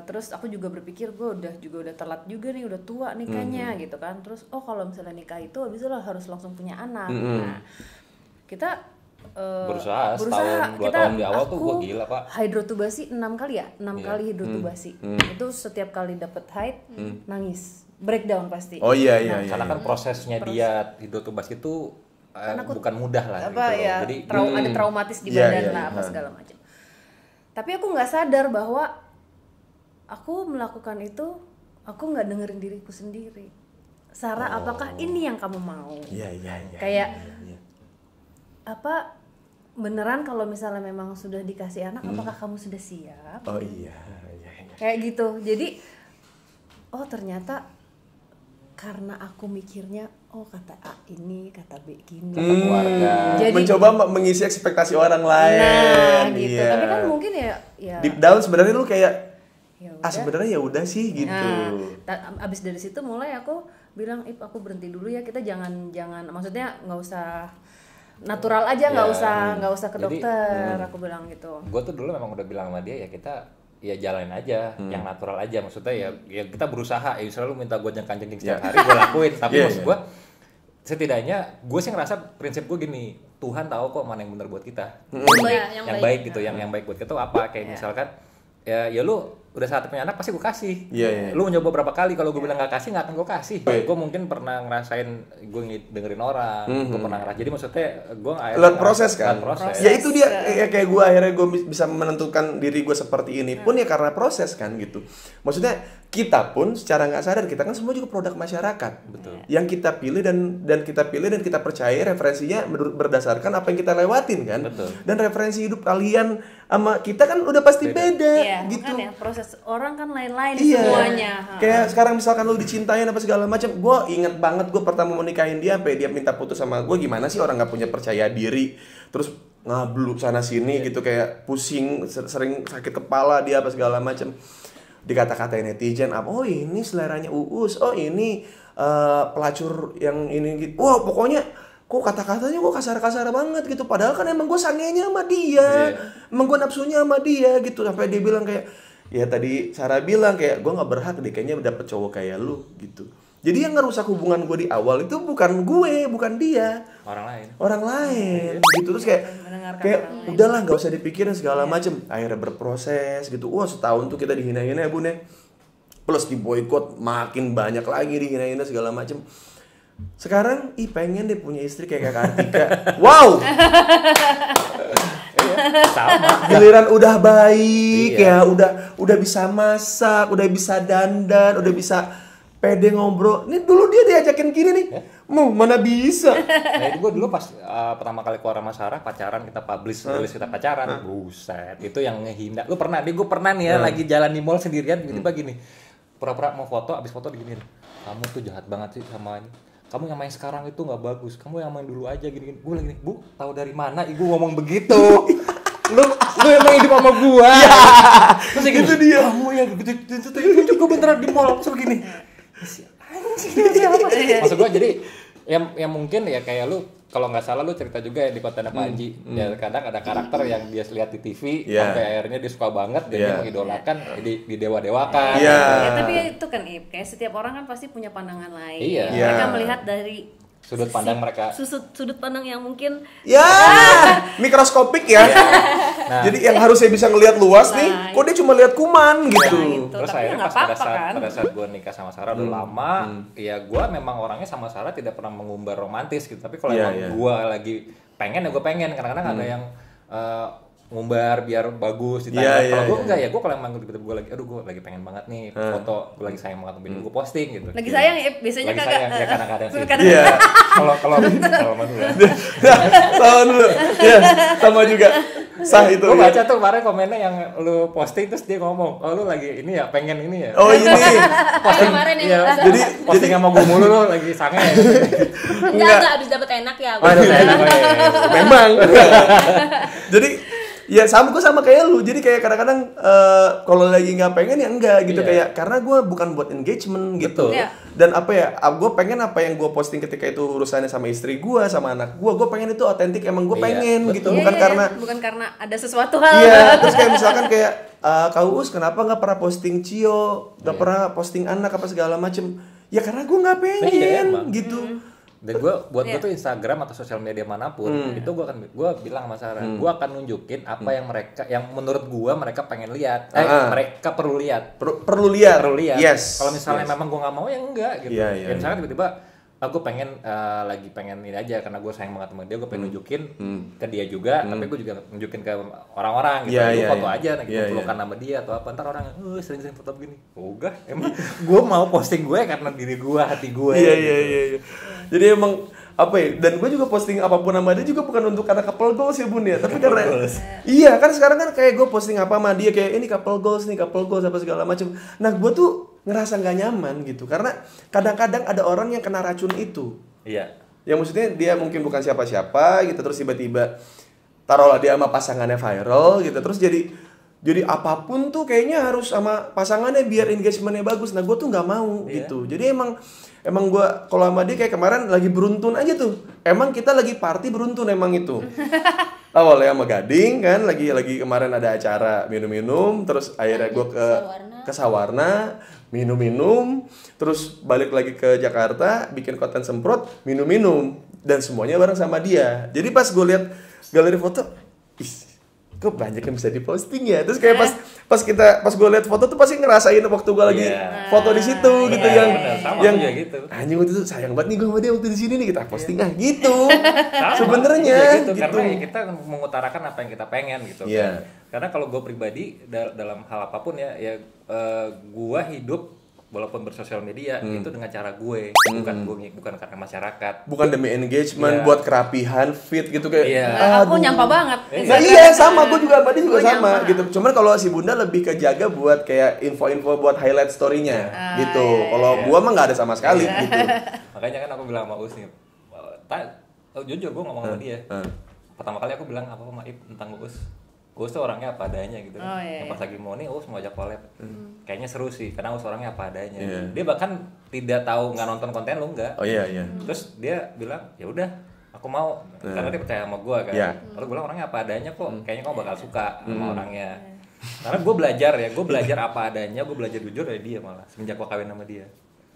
terus aku juga berpikir gue udah telat juga nih, udah tua nikahnya gitu kan. Terus kalau misalnya nikah itu habis itu harus langsung punya anak. Nah kita berusaha setahun 2 tahun di awal tuh gue gila pak. Hidrotubasi 6 kali ya, 6 kali hidrotubasi. Itu setiap kali dapet haid nangis, breakdown pasti. Iya. Karena kan prosesnya dia hidrotubasi itu bukan mudah lah gitu loh. Ya, jadi ada traumatis di badan lah apa segala macam. Tapi aku nggak sadar bahwa aku melakukan itu, aku nggak dengerin diriku sendiri. Sarah, apakah ini yang kamu mau? Iya. Kayak apa? Beneran kalau misalnya memang sudah dikasih anak, apakah kamu sudah siap? Oh iya. Kayak gitu. Jadi, ternyata karena aku mikirnya, kata A ini, kata B gini, kata keluarga. Jadi mencoba mengisi ekspektasi orang lain. Nah, gitu. Tapi kan mungkin ya deep down sebenarnya lu kayak sebenarnya ya udah sih gitu. Nah, abis dari situ mulai aku bilang, aku berhenti dulu ya, kita jangan maksudnya nggak usah natural aja, nggak usah ke dokter. Aku bilang gitu. Gue tuh dulu memang udah bilang sama dia, ya kita ya jalanin aja, yang natural aja. Maksudnya ya kita berusaha. Misalnya lu minta gue jengkang-jengking setiap hari, gue lakuin. Tapi maksud gue, setidaknya gue sih ngerasa prinsip gue gini, Tuhan tahu kok mana yang benar buat kita. Yang baik gitu, yang baik buat kita tuh apa? Kayak misalkan ya lu udah saat punya anak pasti gue kasih. Lu nyoba berapa kali, kalau gue bilang gak kasih, gak akan gue kasih. Gue mungkin pernah ngerasain gue dengerin orang, gue pernah ngerasain. Jadi maksudnya gue lewat proses kan. Ya itu dia, kayak gue akhirnya gue bisa menentukan diri gue seperti ini pun ya karena proses kan gitu. Maksudnya kita pun secara nggak sadar, kita kan semua juga produk masyarakat. Betul. Yang kita pilih dan kita percaya referensinya berdasarkan apa yang kita lewatin kan. Betul. Dan referensi hidup kalian sama kita kan udah pasti beda gitu. Kan ya, proses orang kan lain-lain semuanya. Kayak sekarang misalkan lu dicintain apa segala macam, gue inget banget gue pertama mau nikahin dia, sampai dia minta putus sama gue. Gimana sih orang nggak punya percaya diri, terus ngablu sana sini gitu, kayak pusing, sering sakit kepala dia apa segala macam. Dikata-katain netizen, ini seleranya Uus, ini pelacur yang ini gitu. Wah pokoknya kok kata-katanya kok kasar-kasar banget gitu. Padahal kan emang gue sangenya sama dia, emang gue nafsunya sama dia gitu. Sampai dia bilang kayak, ya tadi Sarah bilang kayak gue nggak berhak deh kayaknya dapet cowok kayak lu gitu. Jadi yang ngerusak hubungan gue di awal itu bukan gue, bukan dia, orang lain gitu. Terus kayak udahlah nggak usah dipikirin segala macem. Akhirnya berproses gitu. Setahun tuh kita dihina-hina ya bun ya, plus di boykot makin banyak lagi dihina-hina segala macem. Sekarang pengen deh punya istri kayak Kakak Artika. Wow. Sama. Giliran udah baik ya, udah bisa masak, udah bisa dandan, udah bisa pede ngobrol. Nih dulu dia diajakin gini nih. Mana bisa. Nah, itu gue dulu pas pertama kali keluar sama Sarah pacaran, kita publish kita pacaran. Buset, itu yang ngehina. Gue pernah nih ya lagi jalan di mall sendirian tiba-tiba gini. Pura-pura mau foto, abis foto diginiin. Kamu tuh jahat banget sih sama ini. Kamu yang main sekarang itu nggak bagus. Kamu yang main dulu aja gini. Gue lagi nih, Bu, tahu dari mana Ibu ngomong begitu? lu emang hidup sama gua. Terus kayak itu dia. Kamu yang gitu gue beneran di mall terus begini. Siapa? Maksud gue jadi yang mungkin ya kayak lu kalau nggak salah lu cerita juga ya di konten Pak Anji ya kadang ada karakter yang dia lihat di TV sampai akhirnya dia suka banget dan dia mengidolakan di dewa-dewakan. Ya, tapi itu kan kayak setiap orang kan pasti punya pandangan lain. Mereka melihat dari sudut pandang mereka. Sudut pandang yang mungkin mikroskopik ya. Nah, jadi yang harusnya bisa ngelihat luas nih, kok dia cuma lihat kuman gitu. Terus akhirnya pas pada saat gue nikah sama Sarah udah lama, ya gue memang orangnya sama Sarah tidak pernah mengumbar romantis gitu. Tapi kalau emang gue lagi pengen ya gue pengen. Kadang-kadang ada yang ngumbar biar bagus ditanya. Kalau gue enggak ya, gue kalau emang tiba-tiba gue lagi, gue lagi pengen banget nih foto, gue lagi sayang banget sama bini gue posting gitu. Lagi sayang ya, biasanya lagi kagak. Sayang, ya kadang-kadang sih. Iya. Kalau dulu ya. Sama dulu. Iya, sama juga. Sah itu. Gue baca tuh kemarin komennya yang lu posting terus dia ngomong, "Oh, lu lagi ini ya, pengen ini ya." Oh, ini. Posting kemarin ya. Jadi posting sama gue mulu lu lagi sange ya. Enggak habis dapet enak ya. Aduh, enak memang. Jadi ya gue sama kayak lu, jadi kayak kadang-kadang kalau lagi nggak pengen ya enggak gitu kayak karena gue bukan buat engagement gitu. Dan apa ya, gue pengen apa yang gue posting ketika itu urusannya sama istri gue, sama anak gue pengen itu otentik, emang gue pengen gitu, bukan karena ada sesuatu hal. Iya, terus kayak misalkan kayak Kak Uus kenapa nggak pernah posting Cio, nggak pernah posting anak apa segala macem, ya karena gue nggak pengen gitu. Dan gue tuh Instagram atau sosial media manapun itu gue bilang sama Sarah, gue akan nunjukin apa yang menurut gue mereka pengen lihat, mereka perlu lihat. Perlu lihat. Yes. Kalau misalnya memang gue nggak mau ya enggak gitu. Ya misalnya tiba-tiba gue pengen lagi pengen ini aja karena gue sayang banget sama dia, gue pengen nunjukin ke dia juga, tapi gue juga nunjukin ke orang-orang gitu. Gue foto aja, gitu, pelukan sama dia atau apa, ntar orang sering-sering foto begini. Enggak, emang gue mau posting gue karena diri gue, hati gue. Iya. Jadi emang apa ya, dan gue juga posting apapun sama dia juga bukan untuk karena couple goals ya Bun ya, tapi karena iya kan sekarang kan kayak gue posting apa sama dia kayak ini couple goals apa segala macam. Nah gue tuh ngerasa nggak nyaman gitu karena kadang-kadang ada orang yang kena racun itu. Iya. Ya maksudnya dia mungkin bukan siapa-siapa gitu, terus tiba-tiba taruhlah dia sama pasangannya viral gitu, terus jadi apapun tuh kayaknya harus sama pasangannya biar engagementnya bagus. Nah gue tuh nggak mau gitu. Jadi emang gue kalau sama dia kayak kemarin lagi beruntun aja tuh. Emang kita lagi party beruntun emang itu. Awalnya sama Gading kan lagi kemarin ada acara minum-minum, terus akhirnya gue ke Sawarna minum-minum, terus balik lagi ke Jakarta bikin konten semprot minum-minum dan semuanya bareng sama dia. Jadi pas gue lihat galeri foto, kok banyak yang bisa diposting ya. Terus kayak pas gue lihat foto tuh pasti ngerasain waktu gue lagi foto di situ gitu yang gitu. Anjing waktu itu sayang banget nih gue sama dia waktu di sini nih, kita posting gitu. Sebenarnya gitu. Karena kita mengutarakan apa yang kita pengen gitu. Karena kalau gue pribadi dalam hal apapun ya gue hidup walaupun bersosial media itu dengan cara gue, bukan karena masyarakat. Bukan demi engagement, buat kerapihan, fit gitu kayak. Aku nyampah banget. Nah iya sama, gue juga tadi juga sama gitu. Cuman kalau si Bunda lebih kejaga buat kayak info-info buat highlight story-nya gitu. Kalau gue mah nggak ada sama sekali gitu. Makanya kan aku bilang sama Uus nih, jujur gue ngomong sama dia. Pertama kali aku bilang apa Maif tentang Uus. Uus tuh orangnya apa adanya gitu. Yang pas lagi mau nih Uus mau ajak collab. Kayaknya seru sih karena Uus orangnya apa adanya. Dia bahkan tidak tahu, nggak nonton konten lu enggak. Oh iya. Terus dia bilang, "Ya udah, aku mau." Karena dia percaya sama gua kan. Lalu gue bilang orangnya apa adanya kok. Kayaknya kamu bakal suka sama orangnya. Karena gue belajar apa adanya, gue belajar jujur dari dia malah semenjak gue kawin sama dia.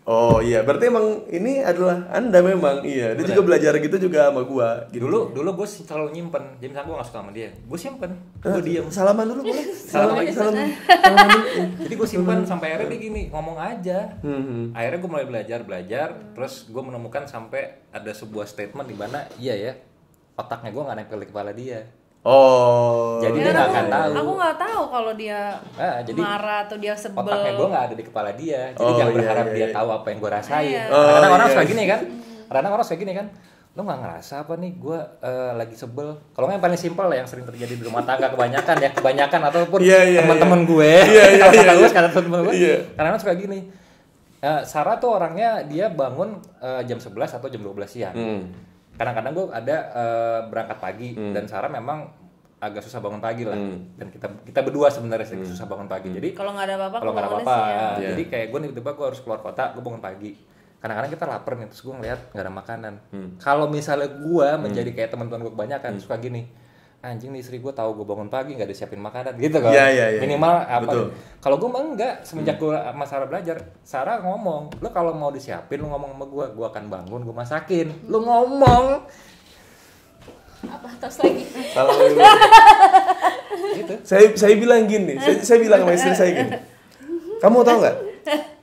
Oh iya, berarti emang ini adalah Anda memang, iya. Dia juga belajar gitu juga sama gua. Gitu. Dulu gue selalu nyimpen, jadi misalnya gue gak suka sama dia, gue simpen, gue diam. Salaman dulu boleh? Salaman dulu. Jadi gue simpen sampai akhirnya dia gini, ngomong aja. Akhirnya gue mulai belajar, terus gue menemukan sampai ada sebuah statement di mana iya ya, otaknya gue gak nempel di kepala dia. Oh. Jadi dia nggak akan tahu. Aku nggak tahu kalau dia jadi marah atau dia sebel. Otaknya gue nggak ada di kepala dia. Jadi jangan berharap dia tahu apa yang gue rasain. Iya. Kadang-kadang orang suka gini kan. Kadang orang suka gini kan. Lo nggak ngerasa apa nih gue lagi sebel. Kalau nggak yang paling simpel yang sering terjadi di rumah tangga kebanyakan ataupun teman-teman gue. Teman-teman gue. Kadang-kadang suka gini. Sarah tuh orangnya dia bangun jam 11 atau jam 12 siang. Kadang-kadang gue ada berangkat pagi dan Sarah memang agak susah bangun pagi lah. Dan kita berdua sebenarnya susah bangun pagi. Jadi kalau nggak ada apa-apa, jadi kayak gue tiba-tiba gue harus keluar kota, gue bangun pagi. Kadang-kadang kita lapar nih, terus gue ngeliat nggak ada makanan. Kalau misalnya gue menjadi kayak teman-teman gue kebanyakan suka gini, anjing nih istri gue tahu gue bangun pagi nggak disiapin makanan gitu kan. Minimal apa? Kalau gue mah enggak, semenjak gue sama Sarah belajar, Sarah ngomong, lo kalau mau disiapin lo ngomong sama gue akan bangun, gue masakin. Lo ngomong apa tos lagi? Salah gitu. Saya bilang gini, saya bilang sama istri saya gini. Kamu tahu nggak?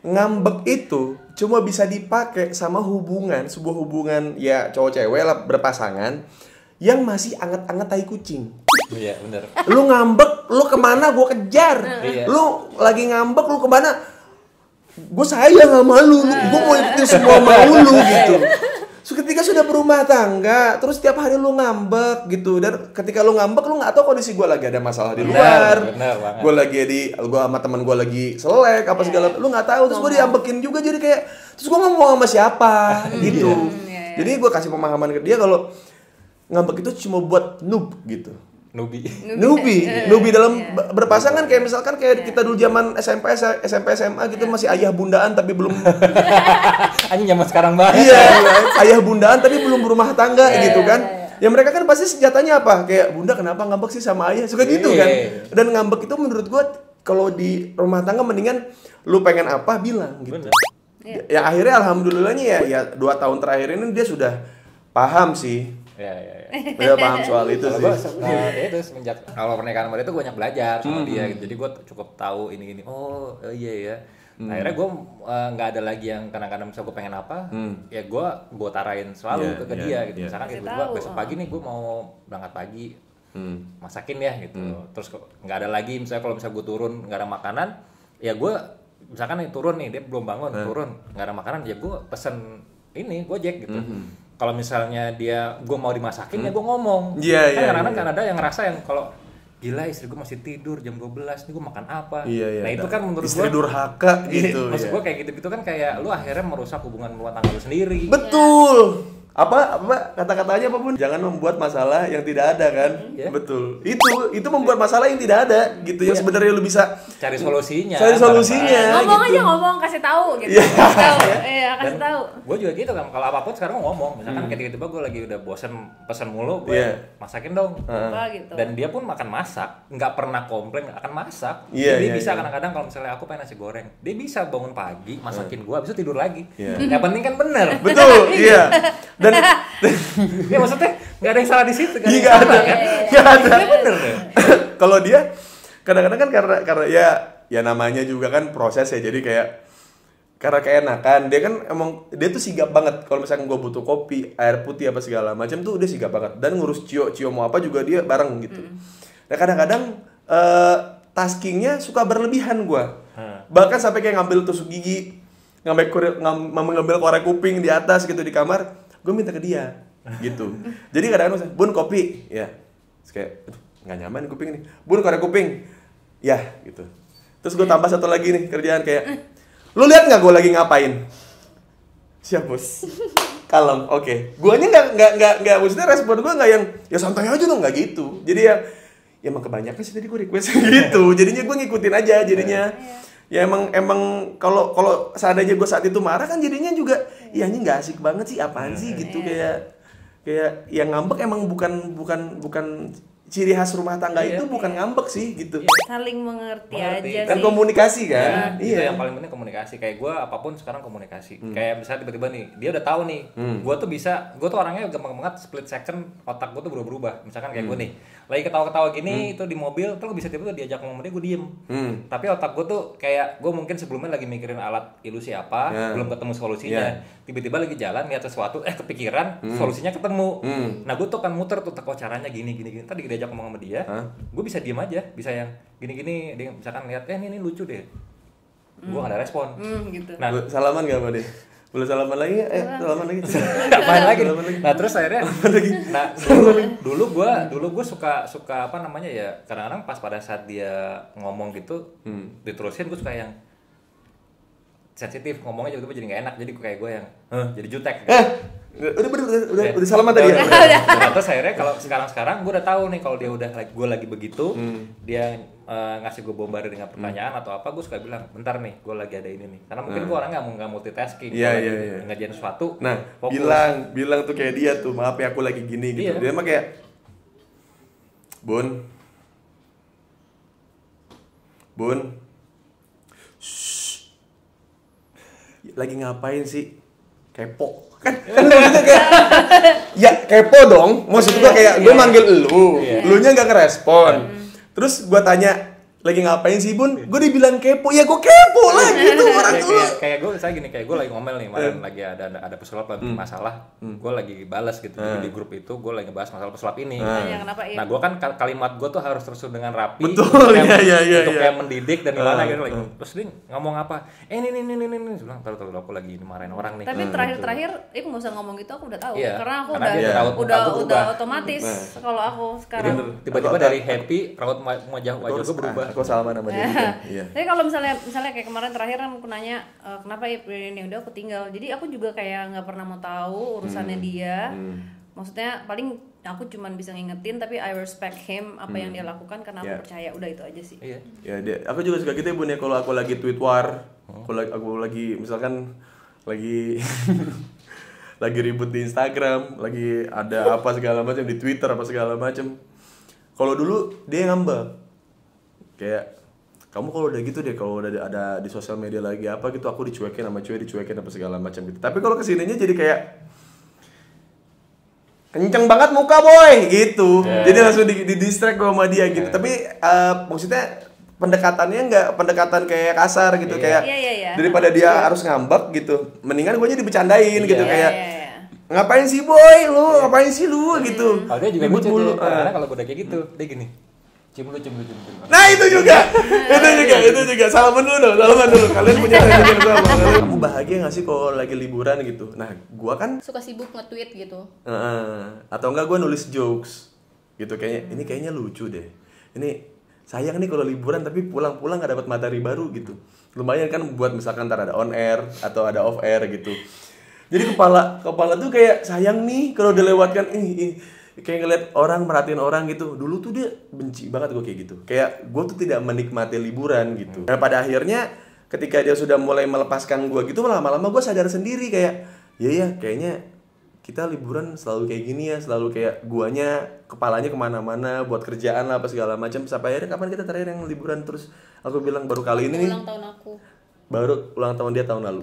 Ngambek itu cuma bisa dipakai sama sebuah hubungan ya cowok cewek lah berpasangan yang masih anget-anget tai kucing. Iya benar. Lu ngambek, lu kemana gue kejar. Lu lagi ngambek, lu kemana? Gue sayang sama lu. Gue mau ikutin semua mau lu gitu. So, ketika sudah berumah tangga, terus tiap hari lu ngambek gitu. Dan ketika lu ngambek, lu nggak tahu kondisi gue lagi ada masalah di luar. Gue lagi gue sama teman gue lagi selek apa segala. Lu nggak tahu. Terus gue diambekin juga jadi kayak. Terus gue ngomong sama siapa gitu. Jadi gue kasih pemahaman ke dia kalau ngambek itu cuma buat noob gitu. Nubi dalam berpasangan kayak misalkan kayak kita dulu zaman SMP SMA gitu masih ayah bundaan tapi belum anjing zaman sekarang banget. Iya, ayah bundaan tapi belum berumah tangga gitu kan. Ya mereka kan pasti senjatanya apa? Kayak bunda kenapa ngambek sih sama ayah? Suka gitu kan. Dan ngambek itu menurut gua kalau di rumah tangga mendingan lu pengen apa bilang gitu. Ya akhirnya alhamdulillahnya ya 2 tahun terakhir ini dia sudah paham sih. Dia paham soal itu sih. Itu semenjak kalau pernikahan sama dia tuh gue banyak belajar sama dia gitu. Jadi gue cukup tahu ini. Oh iya ya. Akhirnya gue nggak ada lagi yang kadang-kadang misalnya gue pengen apa, ya gue tarain selalu ke dia gitu. Misalkan kayak gue besok pagi nih gue mau berangkat pagi, masakin ya gitu. Terus nggak ada lagi misalnya kalau misalnya gue turun nggak ada makanan, ya gue misalkan nih turun nih dia belum bangun turun nggak ada makanan, ya gue pesen ini Gojek gitu. Kalau misalnya gue mau dimasakin ya gue ngomong. Kadang-kadang kan ada yang ngerasa yang kalau gila istri gue masih tidur jam 12 nih gue makan apa. Nah itu kan menurut gue istri durhaka gitu. Maksud gue kayak gitu-gitu kan kayak lu akhirnya merusak hubungan rumah tangga lu sendiri. Betul. Apa kata-katanya apa pun jangan membuat masalah yang tidak ada kan. Betul. Itu membuat masalah yang tidak ada gitu yang sebenarnya lu bisa cari solusinya. Ngomong gitu. Aja ngomong kasih tahu gitu. Kasih tahu. Gue juga gitu kan kalau apapun sekarang ngomong. Misalkan kayak tiba-tiba gue lagi udah bosen pesan mulu, gue masakin dong. Gitu. Dan dia pun makan masak, nggak pernah komplain akan masak. Jadi bisa kadang-kadang kalau misalnya aku pengen nasi goreng, dia bisa bangun pagi masakin gue, habis itu tidur lagi. Yang penting kan bener. Betul. Iya. Dan ya maksudnya nggak ada yang salah di situ kan? Nggak ada. Dia bener deh. Kalau dia kadang-kadang kan karena ya namanya juga kan proses ya, jadi kayak karena keenakan dia kan emang dia tuh sigap banget kalau misalkan gue butuh kopi air putih apa segala macam tuh dia sigap banget dan ngurus cio mau apa juga dia bareng gitu. Nah kadang-kadang taskingnya suka berlebihan gue, bahkan sampai kayak ngambil tusuk gigi, ngambil korek kuping di atas gitu di kamar. Gue minta ke dia gitu. Jadi kadang-kadang bun kopi ya, terus kayak nggak nyaman kuping nih, bun korek kuping ya gitu. Terus gue tambah satu lagi nih kerjaan kayak lu lihat nggak gue lagi ngapain? Siap bos. Kalem, oke. Guanya nggak maksudnya respon gue nggak yang ya santai aja dong, nggak gitu. Jadi ya emang kebanyakan sih tadi gue request gitu. Jadinya gue ngikutin aja jadinya. Ya emang kalau seandainya gue saat itu marah kan jadinya juga ya ini nggak asik banget sih apaan sih gitu kayak yang ngambek emang bukan ciri khas rumah tangga itu bukan ngambek sih gitu. Saling mengerti aja kan sih. komunikasi kan. Itu yang paling penting komunikasi. Kayak gue apapun sekarang komunikasi. Kayak misalnya tiba-tiba nih dia udah tahu nih, gue tuh orangnya gampang banget split second, otak gue tuh berubah-ubah. Misalkan kayak gue nih lagi ketawa-ketawa gini itu di mobil, terus bisa tiba-tiba diajak ngomong dia, gue diem. Tapi otak gue tuh kayak gue mungkin sebelumnya lagi mikirin alat ilusi apa, belum ketemu solusinya. Tiba-tiba lagi jalan lihat sesuatu, kepikiran, solusinya ketemu. Nah gue tuh kan muter tuh caranya gini. Tadi diajak ngomong sama dia, gue bisa diem aja, bisa yang gini, dia misalkan lihat, ini lucu deh, gue gak ada respon. Gitu. Nah, salaman gak apa deh? Boleh salaman lagi? Salaman lagi. Apaan lagi? Nah terus akhirnya, dulu gue suka apa namanya ya, kadang-kadang pas pada saat dia ngomong gitu, diterusin gue suka yang sensitif, ngomongnya juga jadi gak enak, jadi kayak gue yang jadi jutek. Udah salaman tadi ya. Nah, terus akhirnya kalau sekarang gue udah tahu nih kalau dia udah gue lagi begitu, dia ngasih gue bombardir dengan pertanyaan atau apa, gue suka bilang bentar nih, gue lagi ada ini nih, karena mungkin gue orangnya nggak multitasking, ngerjain sesuatu. Nah, fokus. bilang tuh kayak dia tuh, maaf ya aku lagi gini gitu. Dia mah kayak Bun, lagi ngapain sih? Kepo kan maksudnya kayak ya kepo dong, maksud gue kayak gue manggil lu nya nggak ngerespon, terus gue tanya lagi ngapain sih Bun, gue dibilang kepo, ya gue kepo lah gitu orang tuh. Kayak gue misalnya gini, kayak gue lagi ngomel nih, kemarin lagi ada pesulap lagi masalah, gue lagi balas gitu di grup itu, gue lagi ngebahas masalah pesulap ini. Nah gue kan kalimat gue tuh harus tersusun dengan rapi, betul, untuk kayak mendidik dan gimana gitu. Terus dia ngomong apa? Ini, bilang taruh aku lagi dimarahin orang nih. Tapi terakhir, itu nggak usah ngomong gitu, aku udah tahu, karena aku udah otomatis kalau aku sekarang. Tiba-tiba dari happy, raut wajah gue berubah. Aku salaman sama dia juga. Iya. Tapi kalau misalnya kayak kemarin terakhir kan aku nanya kenapa ini udah aku tinggal. Jadi aku juga kayak nggak pernah mau tahu urusannya dia. Maksudnya paling aku cuman bisa ngingetin, tapi I respect him apa yang dia lakukan karena aku percaya, udah itu aja sih. Iya. Ya aku juga suka gitu ya Bun ya, kalau aku lagi tweet war, aku lagi misalkan lagi lagi ribut di Instagram, lagi ada apa segala macam di Twitter apa segala macam. Kalau dulu dia ngambek. Kayak kamu kalau udah gitu deh, kalau udah ada di sosial media lagi apa gitu, aku dicuekin sama cewek, dicuekin apa segala macam gitu. Tapi kalau kesininya jadi kayak kenceng banget muka boy gitu, jadi langsung di distract sama dia gitu. Tapi maksudnya pendekatannya nggak pendekatan kayak kasar gitu, kayak daripada dia harus ngambek gitu, mendingan gue jadi bercandain gitu, kayak ngapain sih boy lu, ngapain sih lu gitu. Kalau dia juga lucu karena kalau udah kayak gitu dia gini, cium lu. Nah itu juga. Salaman dulu. Kalian punya yang sama. Kamu bahagia nggak sih kalau lagi liburan gitu? Nah, gua kan suka sibuk nge-tweet gitu. Atau enggak gua nulis jokes gitu, kayaknya ini kayaknya lucu deh. Ini sayang nih kalau liburan tapi pulang-pulang nggak dapat materi baru gitu. Lumayan kan buat misalkan ntar ada on air atau ada off air gitu. Jadi kepala tuh kayak sayang nih kalau dilewatkan ini. Kayak ngeliat orang, merhatiin orang gitu. Dulu tuh dia benci banget gue kayak gitu. Kayak gue tuh tidak menikmati liburan gitu. Dan pada akhirnya ketika dia sudah mulai melepaskan gue gitu, lama-lama gue sadar sendiri kayak ya kayaknya kita liburan selalu kayak gini ya, selalu kayak guanya kepalanya kemana-mana buat kerjaan lah apa segala macam. Sampai akhirnya kapan kita terakhir yang liburan, terus aku bilang baru kali ini nih. Ulang tahun aku. Baru ulang tahun dia tahun lalu.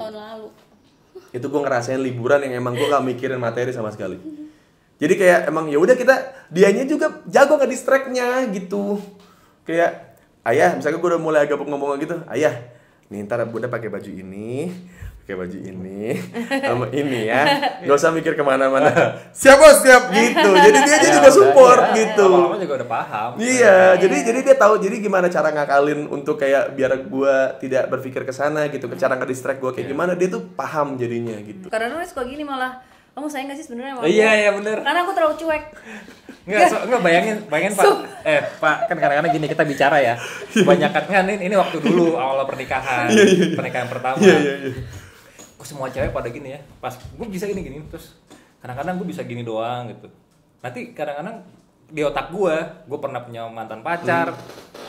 Itu gue ngerasain liburan yang emang gue gak mikirin materi sama sekali. Jadi kayak emang ya udah dianya juga jago nge-distract-nya gitu. Kayak ayah, misalnya gue udah mulai agak ngomong gitu, ayah, nih ntar bunda pakai baju ini sama ini ya, nggak usah mikir kemana-mana. Siap gitu. Jadi dia juga support gitu. Lama-lama juga udah paham. Iya, jadi dia tahu jadi gimana cara ngakalin untuk kayak biar gue tidak berpikir ke sana gitu, cara nge-distract gue kayak gimana, dia tuh paham jadinya gitu. Karena nulis kok gini malah, kamu sayang gak sih sebenarnya sama aku? Iya benar. Karena aku terlalu cuek. Enggak bayangin Pak, kan kadang-kadang gini kita bicara ya. Kebanyakan kan ini waktu dulu awal pernikahan, pernikahan pertama. Kok semua cewek pada gini ya? Pas gue bisa gini terus kadang-kadang gue bisa gini doang gitu. Nanti kadang-kadang di otak gue pernah punya mantan pacar.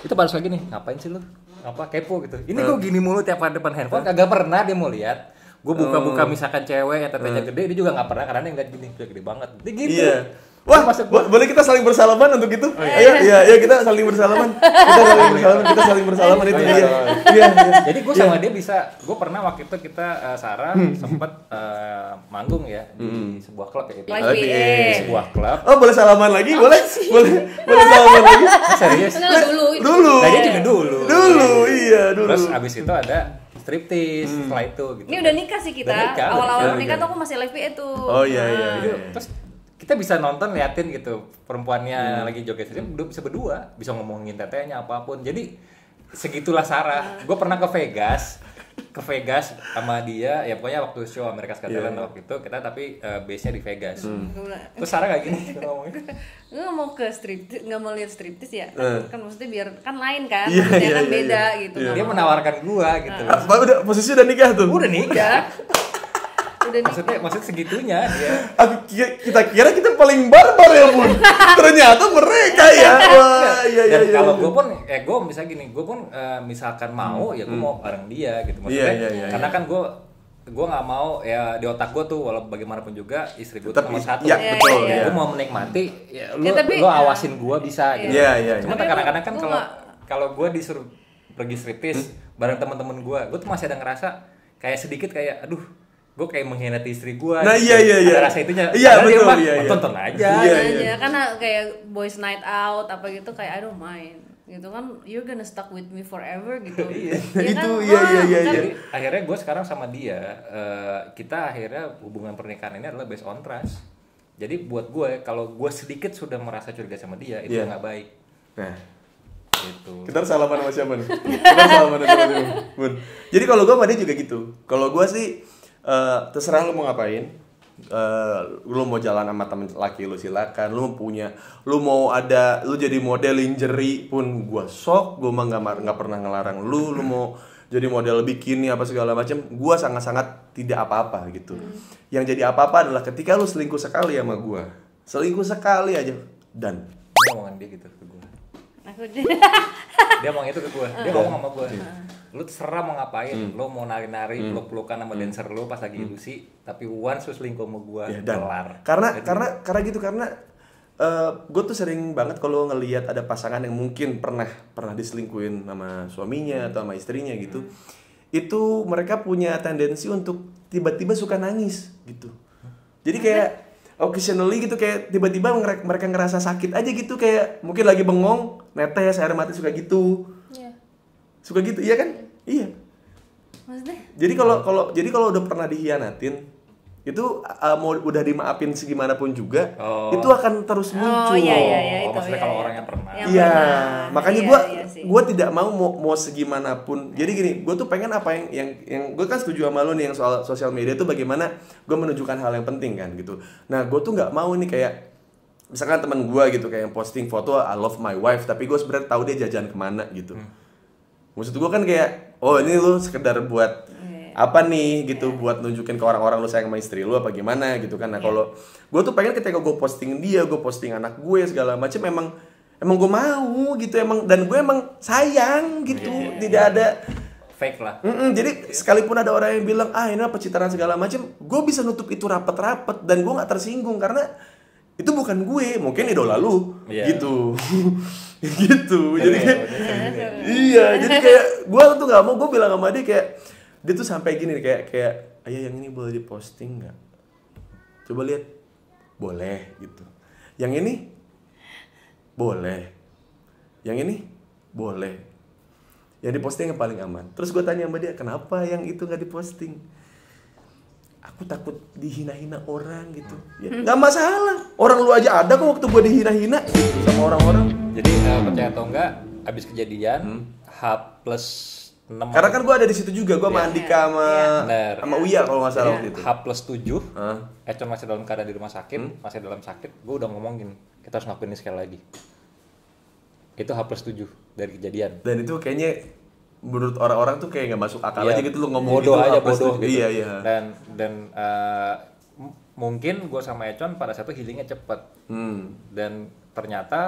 Itu pada suka gini, ngapain sih lu? Apa kepo gitu. Ini kok gini mulu tiap hari depan handphone, kagak pernah dia mau lihat. gue buka misalkan cewek yang tetenya gede, dia juga nggak pernah, karena dia nggak gini, dia gede banget, dia gitu. Iya. Wah, boleh kita saling bersalaman untuk itu? Ayo kita saling bersalaman. Kita saling bersalaman itu dia. Iya. Jadi gue sama dia bisa, gue pernah waktu itu kita Sarah sempet manggung ya di sebuah klub ya itu. Di sebuah klub. Oh, boleh salaman lagi? Boleh salaman lagi? Serius? Dulu. Nah, dia juga dulu. Iya. Terus abis itu ada striptease setelah itu gitu. Ini udah nikah sih kita. Awal-awal nikah tuh aku masih live PA tuh. Oh iya. Terus kita bisa nonton, liatin gitu perempuannya lagi joget saja, bisa berdua, bisa ngomongin tetenya apapun. Jadi segitulah Sarah. Gue pernah ke Vegas sama dia, ya pokoknya waktu show America's Got Talent waktu itu kita tapi base-nya di Vegas. Terus Sarah kayak gini ngomongnya. Gue nggak mau ke striptease, nggak mau lihat striptease ya, kan maksudnya biar kan lain kan, maksudnya kan beda gitu. Dia menawarkan gua gitu. Udah posisi udah nikah tuh. Udah nikah. Maksudnya segitunya dia. Kita kira kita paling barbar ya Bun. Ternyata mereka ya. Wah, iya. Kalau gue pun, gue misalnya gini, gue pun misalkan mau ya gue mau bareng dia gitu. Maksudnya, karena kan gue nggak mau ya di otak gue tuh walau bagaimanapun juga istri gue tuh nomor satu. Iya betul. Gue mau menikmati, ya lu awasin gue bisa gitu. Iya. Cuma kadang-kadang kan kalau gue disuruh pergi striptease bareng teman-teman gue tuh masih ada ngerasa kayak sedikit kayak aduh, gue kayak mengkhianati istri gue. Nah iya. Ada rasa itunya. Iya betul. Iya. Tonton aja. Karena kayak boys night out apa gitu kayak I don't mind gitu kan, you're gonna stuck with me forever gitu. Iya. Jadi akhirnya gue sekarang sama dia, kita akhirnya hubungan pernikahan ini adalah based on trust. Jadi buat gue kalau gue sedikit sudah merasa curiga sama dia itu nggak baik. Nah. Gitu. Kita harus salaman sama siapa nih? Kita salaman sama dia, Bun. Jadi kalau gue sama dia juga gitu. Kalau gue sih terserah lu mau ngapain, lu mau jalan sama temen laki lu silakan, lu mau jadi model lingerie pun gue sok, gue mah nggak pernah ngelarang lu mau jadi model bikini apa segala macam, gue sangat-sangat tidak apa-apa gitu. Yang jadi apa-apa adalah ketika lu selingkuh sekali sama gue, selingkuh sekali aja dan dia ngomongan dia gitu ke gue. Dia ngomong itu ke gue, dia ngomong sama gue. Lu terserah mau ngapain, lu mau nari-nari, peluk-pelukan sama dancer lu pas lagi ilusi, tapi once lu selingkuh sama gue, kelar. Karena gue tuh sering banget kalau ngelihat ada pasangan yang mungkin pernah diselingkuhin sama suaminya atau sama istrinya gitu, itu mereka punya tendensi untuk tiba-tiba suka nangis gitu. Jadi kayak occasionally gitu, kayak tiba-tiba mereka ngerasa sakit aja gitu, kayak mungkin lagi bengong, netes air mata suka gitu. Suka gitu, iya kan? Iya. Maksudnya? Jadi kalau udah pernah dikhianatin, itu mau udah dimaafin segimanapun juga, itu akan terus muncul. Iya, itu. Maksudnya kalau orang yang pernah. Iya, makanya gue tidak mau segimanapun. Jadi gini, gue tuh pengen apa yang gue kan setuju sama lo nih yang soal sosial media itu bagaimana gue menunjukkan hal yang penting kan gitu. Nah, gue tuh nggak mau nih kayak misalkan teman gue gitu kayak yang posting foto I love my wife, tapi gue sebenarnya tahu dia jajan kemana gitu. Maksud gue kan kayak, oh ini lu sekedar buat apa nih gitu, buat nunjukin ke orang-orang lu sayang sama istri lu apa gimana gitu kan. Nah kalau gue tuh pengen ketika gue posting dia, gue posting anak gue segala macam, emang gue mau gitu, dan gue emang sayang gitu, tidak ada fake lah. Jadi sekalipun ada orang yang bilang ini apa pencitraan segala macam, gue bisa nutup itu rapet-rapet dan gue nggak tersinggung karena itu bukan gue, mungkin idola lu gitu. Gitu. Jadi jadi kayak gue tuh nggak mau, gue bilang sama dia kayak, dia tuh sampai gini kayak ayah yang ini boleh diposting nggak? Coba lihat, boleh gitu. Yang ini boleh, yang ini boleh. Yang diposting yang paling aman. Terus gue tanya sama dia, kenapa yang itu nggak diposting? Aku takut dihina-hina orang gitu. Ya, nggak masalah. Orang lu aja ada kok waktu gue dihina-hina gitu, sama orang-orang. Jadi percaya atau enggak, abis kejadian H+6. Karena kan gue ada di situ juga, gue sama Andika sama Uya kalau nggak salah waktu itu. H+7, Econ masih dalam keadaan di rumah sakit, masih dalam sakit. Gue udah ngomongin, kita harus ngelakuin ini sekali lagi. Itu H+7 dari kejadian. Dan itu kayaknya menurut orang-orang tuh kayak nggak masuk akal aja gitu, lu ngomong bodoh gitu. Bodoh gitu. Iya. Dan mungkin gue sama Econ pada saat itu healingnya cepet. Dan ternyata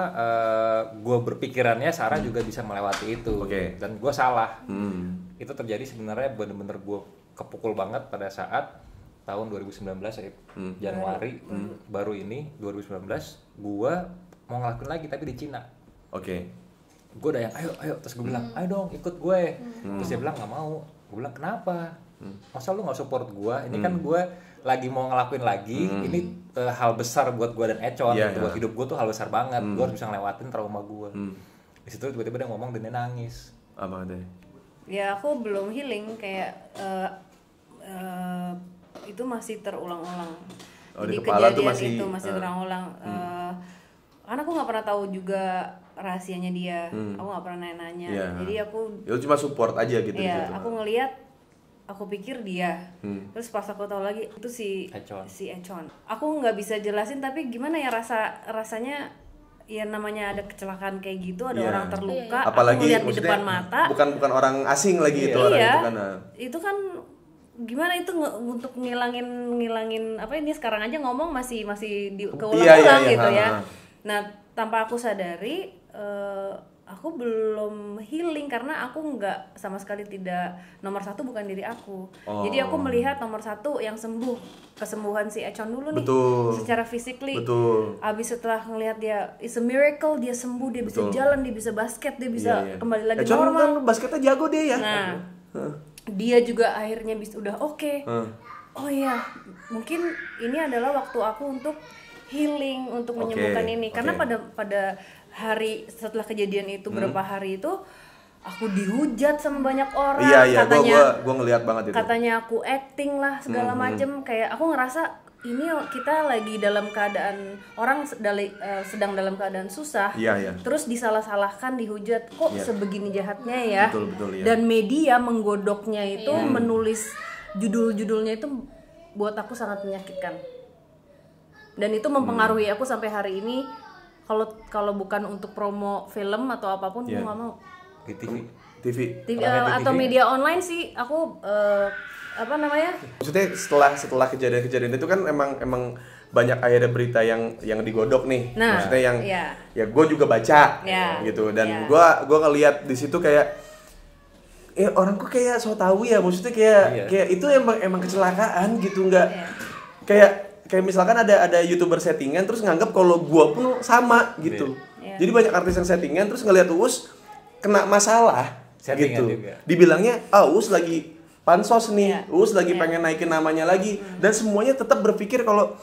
gue berpikirannya Sarah juga bisa melewati itu. Dan gue salah. Itu terjadi sebenarnya bener-bener gue kepukul banget pada saat tahun 2019 ya, Januari baru ini 2019 gue mau ngelakuin lagi tapi di Cina. Oke. Gue udah yang ayo terus gue bilang ayo dong ikut gue. Terus dia bilang nggak mau. Gue bilang kenapa? Masa lu nggak support gue? Ini kan gue lagi mau ngelakuin lagi. Ini hal besar buat gue dan Econ. Buat hidup gue tuh hal besar banget. Gue harus bisa ngelewatin trauma gue. Di situ tiba-tiba dia ngomong dan dia nangis. Apa deh? Ya aku belum healing kayak itu masih terulang-ulang. Jadi kejadian itu masih terulang-ulang. Karena aku nggak pernah tahu juga rahasianya dia. Aku nggak pernah nanya. Jadi aku itu cuma support aja gitu. Iya, aku ngelihat, aku pikir dia. Terus pas aku tahu lagi itu si Econ. Aku nggak bisa jelasin tapi gimana ya rasanya. Ya namanya ada kecelakaan kayak gitu, ada orang terluka, apalagi aku lihat di depan mata. Bukan orang asing lagi itu orang itu kan. Itu kan gimana itu untuk ngilangin apa ini sekarang aja ngomong masih keulang-ulang gitu ya. Nah, tanpa aku sadari aku belum healing karena aku nggak sama sekali tidak nomor satu bukan diri aku. Jadi aku melihat nomor satu yang kesembuhan si Econ dulu nih. Secara physically. Abis setelah ngelihat dia it's a miracle, dia sembuh, dia bisa jalan, dia bisa basket, dia bisa kembali lagi Econ normal. Econ kan basketnya jago dia ya. Nah, dia juga akhirnya udah oke. Oh iya, mungkin ini adalah waktu aku untuk healing, untuk menyembuhkan ini. Karena pada hari setelah kejadian itu berapa hari itu aku dihujat sama banyak orang. Katanya gua ngelihat banget itu. Katanya aku acting lah segala macem. Kayak aku ngerasa ini kita lagi dalam keadaan orang sedang dalam keadaan susah. Terus disalah-salahkan, dihujat, kok sebegini jahatnya ya. Betul, Dan media menggodoknya itu menulis judul-judulnya itu buat aku sangat menyakitkan. Dan itu mempengaruhi aku sampai hari ini. Kalau bukan untuk promo film atau apapun, gue nggak mau. Di TV atau media online sih, aku apa namanya? Maksudnya setelah kejadian-kejadian itu kan emang banyak akhirnya berita yang digodok nih. Maksudnya yang ya gue juga baca gitu dan gue ngelihat di situ kayak orang kok kayak so tahu ya, maksudnya kayak itu emang kecelakaan gitu, nggak kayak misalkan ada YouTuber settingan terus nganggap kalau gua pun sama gitu. Jadi banyak artis yang settingan terus ngelihat Uus kena masalah gitu. Dibilangnya Uus lagi pansos nih, Uus lagi pengen naikin namanya lagi dan semuanya tetap berpikir kalau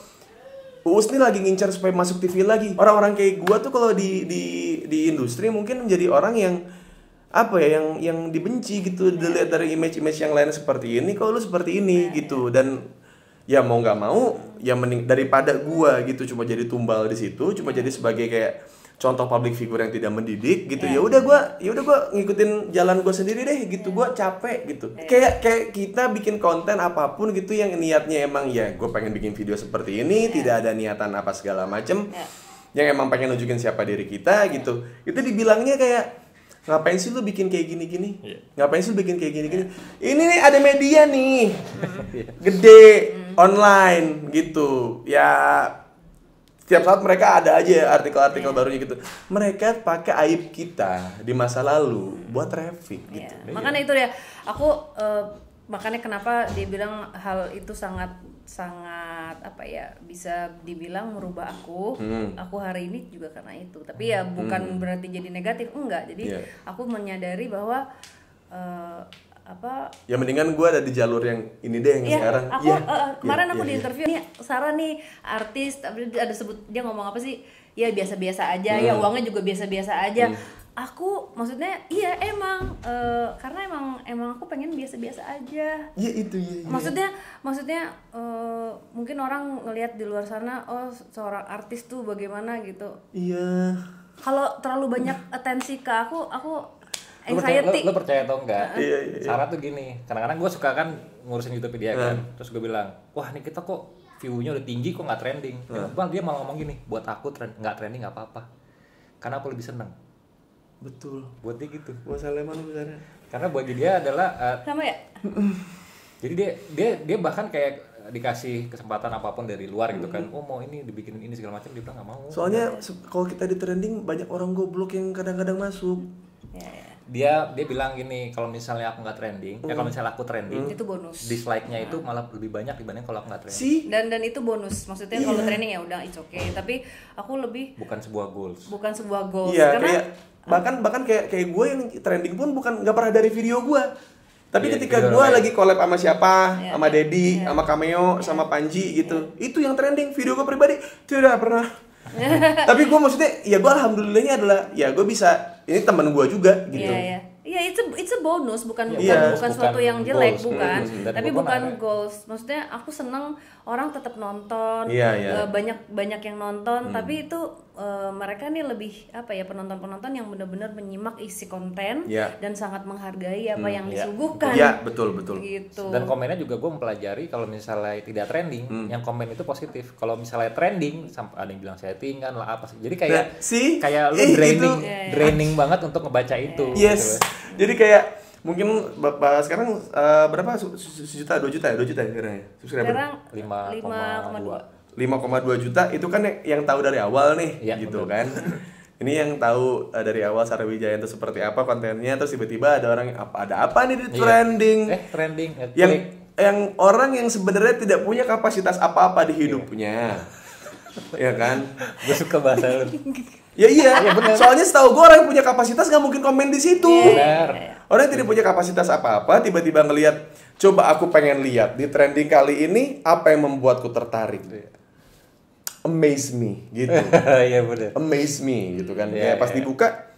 Uus nih lagi ngincar supaya masuk TV lagi. Orang-orang kayak gua tuh kalau di industri mungkin menjadi orang yang apa ya yang dibenci gitu, dilihat dari image-image yang lain seperti ini, kalau lu seperti ini gitu. Dan ya mau nggak mau ya mending daripada gua gitu cuma jadi tumbal di situ, cuma jadi sebagai kayak contoh public figure yang tidak mendidik gitu. Ya udah gua ngikutin jalan gua sendiri deh gitu. Gua capek gitu. Kayak kita bikin konten apapun gitu yang niatnya emang ya gua pengen bikin video seperti ini, tidak ada niatan apa segala macem. Yang emang pengen nunjukin siapa diri kita gitu. Itu dibilangnya kayak ngapain sih lu bikin kayak gini-gini? Ngapain sih lu bikin kayak gini-gini? Ini nih ada media nih. Gede, online gitu. Ya setiap saat mereka ada aja artikel-artikel barunya gitu. Mereka pakai aib kita di masa lalu buat traffic gitu. Makanya itu ya, aku makanya kenapa dia bilang hal itu sangat apa ya, bisa dibilang merubah aku hari ini juga karena itu. Tapi ya bukan berarti jadi negatif, enggak. Jadi aku menyadari bahwa ya mendingan gue ada di jalur yang ini deh yang sekarang. Kemarin aku di interview nih Sarah nih artis, tapi ada sebut dia ngomong apa sih? Ya biasa-biasa aja, ya uangnya juga biasa-biasa aja. Aku maksudnya iya emang karena emang aku pengen biasa-biasa aja. Iya itu ya. Maksudnya mungkin orang ngelihat di luar sana, oh seorang artis tuh bagaimana gitu. Iya. Kalau terlalu banyak atensi ke aku anxiety. Lo percaya atau enggak? Iya. Sarah tuh gini, kadang-kadang gue suka kan ngurusin YouTube dia kan. Terus gue bilang, wah nih kita kok view-nya udah tinggi kok nggak trending. Dia malah ngomong gini, buat aku nggak trending nggak apa-apa, karena aku lebih seneng. Betul. Buat dia gitu. Buat Saleman besarnya. Karena bagi dia adalah sama ya. Jadi dia bahkan kayak dikasih kesempatan apapun dari luar gitu kan. Oh mau ini dibikinin ini segala macam, dia bilang nggak mau. Soalnya kalau kita di trending banyak orang goblok yang kadang-kadang masuk. dia bilang gini, kalau misalnya aku nggak trending, kalau misalnya aku trending, itu bonus. Dislike-nya itu malah lebih banyak dibanding kalau aku nggak trending. Dan itu bonus. Maksudnya kalau trending ya udah it's okay, tapi aku lebih bukan sebuah goals. Iya, karena bahkan kayak gue yang trending pun bukan nggak pernah dari video gue. Tapi ketika gue lagi collab sama siapa, sama Dedi, sama Cameo, sama Panji gitu, itu yang trending. Video gue pribadi tidak pernah. Tapi gue maksudnya, ya gue alhamdulillahnya adalah, ya gue bisa, ini teman gue juga gitu. Iya, it's a bonus, bukan suatu yang jelek, goals, bukan. Tapi bukan goals. Maksudnya aku seneng orang tetap nonton, banyak yang nonton, tapi itu mereka nih lebih penonton-penonton yang benar-benar menyimak isi konten dan sangat menghargai apa yang disuguhkan. Iya, betul. Gitu. Dan komennya juga gue mempelajari kalau misalnya tidak trending, yang komen itu positif. Kalau misalnya trending, sampai ada yang bilang settingan lah apa sih. Jadi kayak lu draining banget untuk ngebaca itu. Yes. Gitu. Jadi kayak mungkin Bapak sekarang berapa? 2 juta sekarang ya? Sekarang 5,2 juta itu kan yang tahu dari awal nih, gitu kan. Ini yang tahu dari awal Sarawijaya itu seperti apa kontennya, terus tiba-tiba ada orang ada apa nih di trending. Trending. Yang orang yang sebenarnya tidak punya kapasitas apa-apa di hidupnya. Ya kan? Gue suka bahasa lu. Iya, soalnya setahu gue orang yang punya kapasitas nggak mungkin komen di situ. Orang yang tidak punya kapasitas apa-apa tiba-tiba ngelihat, coba aku pengen lihat di trending kali ini apa yang membuatku tertarik. Amaze me gitu. Iya benar. Amaze me gitu kan. Kayak pas dibuka,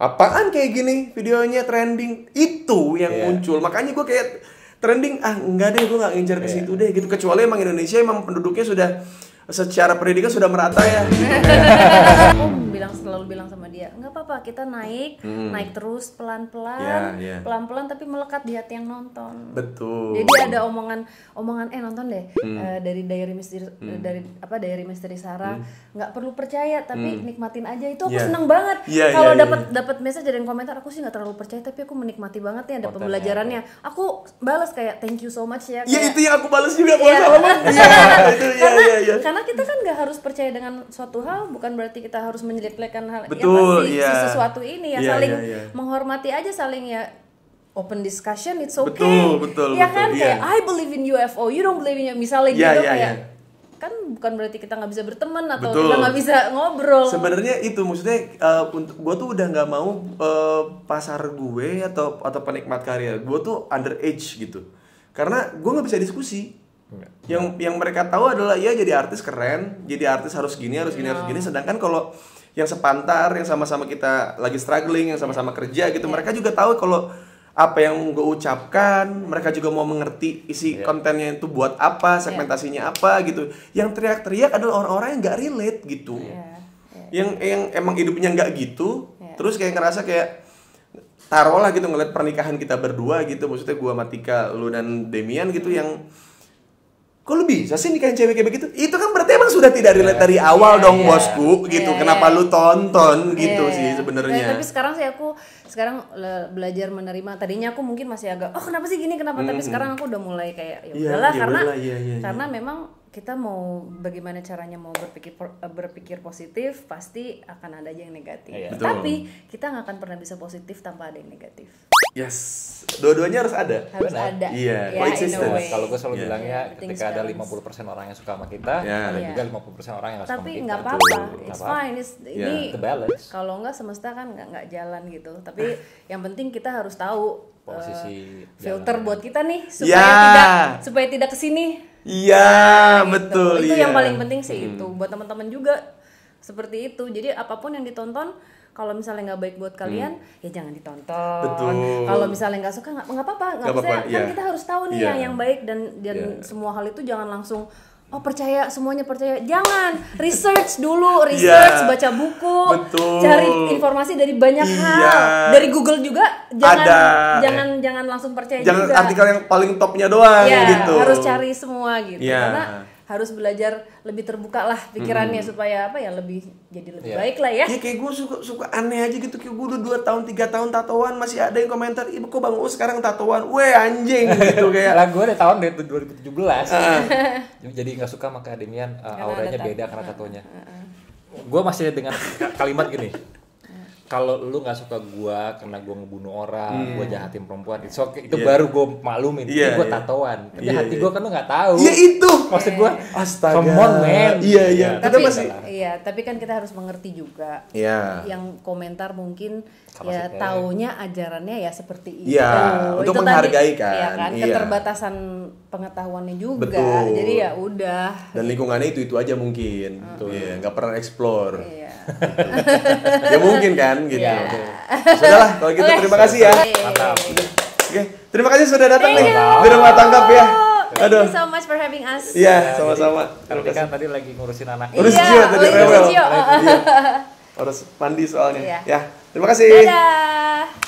apaan kayak gini videonya trending, itu yang muncul. Makanya gue kayak trending, enggak deh, gue nggak ngincar ke situ deh gitu. Kecuali emang Indonesia emang penduduknya sudah secara pendidikan sudah merata ya. Aku selalu bilang sama dia, nggak apa-apa, kita naik terus pelan-pelan, pelan-pelan tapi melekat di hati yang nonton. Betul. Jadi ada omongan nonton deh dari Diary Misteri Sarah, nggak perlu percaya tapi nikmatin aja, itu aku seneng banget. Kalau dapat message dari komentar, aku sih nggak terlalu percaya tapi aku menikmati banget nih, ada pembelajarannya. Aku balas kayak thank you so much ya. Iya, itu yang aku balas juga Karena kita kan nggak harus percaya dengan suatu hal, bukan berarti kita harus menjelek-jelekan hal sesuatu ini ya. Saling menghormati aja, saling open discussion, it's okay. Betul. Kan kayak I believe in UFO, you don't believe in misalnya gitu kayak kan bukan berarti kita nggak bisa berteman atau kita nggak bisa ngobrol. Sebenarnya itu maksudnya gue tuh udah nggak mau pasar gue atau penikmat karya gue tuh underage gitu, karena gue nggak bisa diskusi. Yang mereka tahu adalah jadi artis keren, jadi artis harus gini, sedangkan kalau yang sepantar, yang sama-sama kita lagi struggling, yang sama-sama kerja gitu, mereka juga tahu kalau apa yang gue ucapkan, mereka juga mau mengerti isi kontennya itu buat apa, segmentasinya apa gitu. Yang teriak-teriak adalah orang-orang yang nggak relate gitu, yang emang hidupnya nggak gitu, terus kayak ngerasa kayak taruhlah gitu ngeliat pernikahan kita berdua gitu, maksudnya gue sama Tika, lu dan Demian gitu, yang kok lu bisa sih nikahin cewek kayak begitu? Itu kan berarti emang sudah tidak relate dari awal dong, bosku gitu. Kenapa lu tonton gitu sih sebenarnya. Tapi sekarang sih aku belajar menerima. Tadinya aku mungkin masih agak kenapa sih gini, kenapa? Tapi sekarang aku udah mulai kayak udahlah, karena memang kita mau bagaimana caranya mau berpikir positif, pasti akan ada aja yang negatif. Tapi kita nggak akan pernah bisa positif tanpa ada yang negatif. Yes, dua-duanya harus ada. Ada. Iya, coexistence. Kalau gue selalu bilangnya, ketika ada 50% orang yang suka sama kita, ada juga 50% orang yang nggak suka sama kita. Tapi nggak apa-apa, it's fine. Ini kalau nggak semesta kan nggak jalan gitu. Tapi yang penting kita harus tahu posisi filter buat kita nih supaya tidak kesini. Iya, betul. Itu yang paling penting sih itu buat teman-teman juga seperti itu. Jadi apapun yang ditonton, kalau misalnya nggak baik buat kalian, ya jangan ditonton. Betul. Kalau misalnya nggak suka, nggak apa-apa. Kan kita harus tahu nih yang baik dan semua hal itu jangan langsung percaya, semuanya percaya. Jangan, research dulu, baca buku, cari informasi dari banyak hal. Dari Google juga jangan langsung percaya jangan juga. Jangan artikel yang paling topnya doang gitu. Harus cari semua gitu. Karena harus belajar lebih terbuka lah pikirannya supaya jadi lebih baik lah ya. Kayak gue suka aneh aja gitu, kayak gue udah 2 tahun 3 tahun tatoan masih ada yang komentar, "Ibu kok Bang Uus sekarang tatoan?" Weh anjing gitu kayak. Lah gue udah tahun dari 2017. Jadi enggak suka sama Demian, auranya beda karena tatonya. Gue masih dengan kalimat gini. kalau lu nggak suka gua karena gua ngebunuh orang, gua jahatin perempuan, itu baru gua maklumin. Gua tatoan. Tapi hati gua kan lu nggak tahu. Iya itu. Maksud gua, astaga. Come on, man. Iya. Tapi kan kita harus mengerti juga. Iya. Yang komentar mungkin ya taunya ajarannya ya seperti itu. Iya, untuk itu menghargai tadi, kan. Ya kan, iya. Keterbatasan pengetahuannya juga. Betul. Jadi ya udah. Dan lingkungannya itu aja mungkin. Iya, nggak pernah explore. Iya. Ya mungkin kan gitu. Iya. Sudahlah kalau gitu terima kasih ya. Mantap. Oke, terima kasih sudah datang nih di Rumah Tangkap ya. Thank you so much for having us. Iya, sama-sama. Karena kan tadi lagi ngurusin anak. Urusin Gio tadi rewel. Harus mandi soalnya. Iya. Ya, terima kasih. Dadah.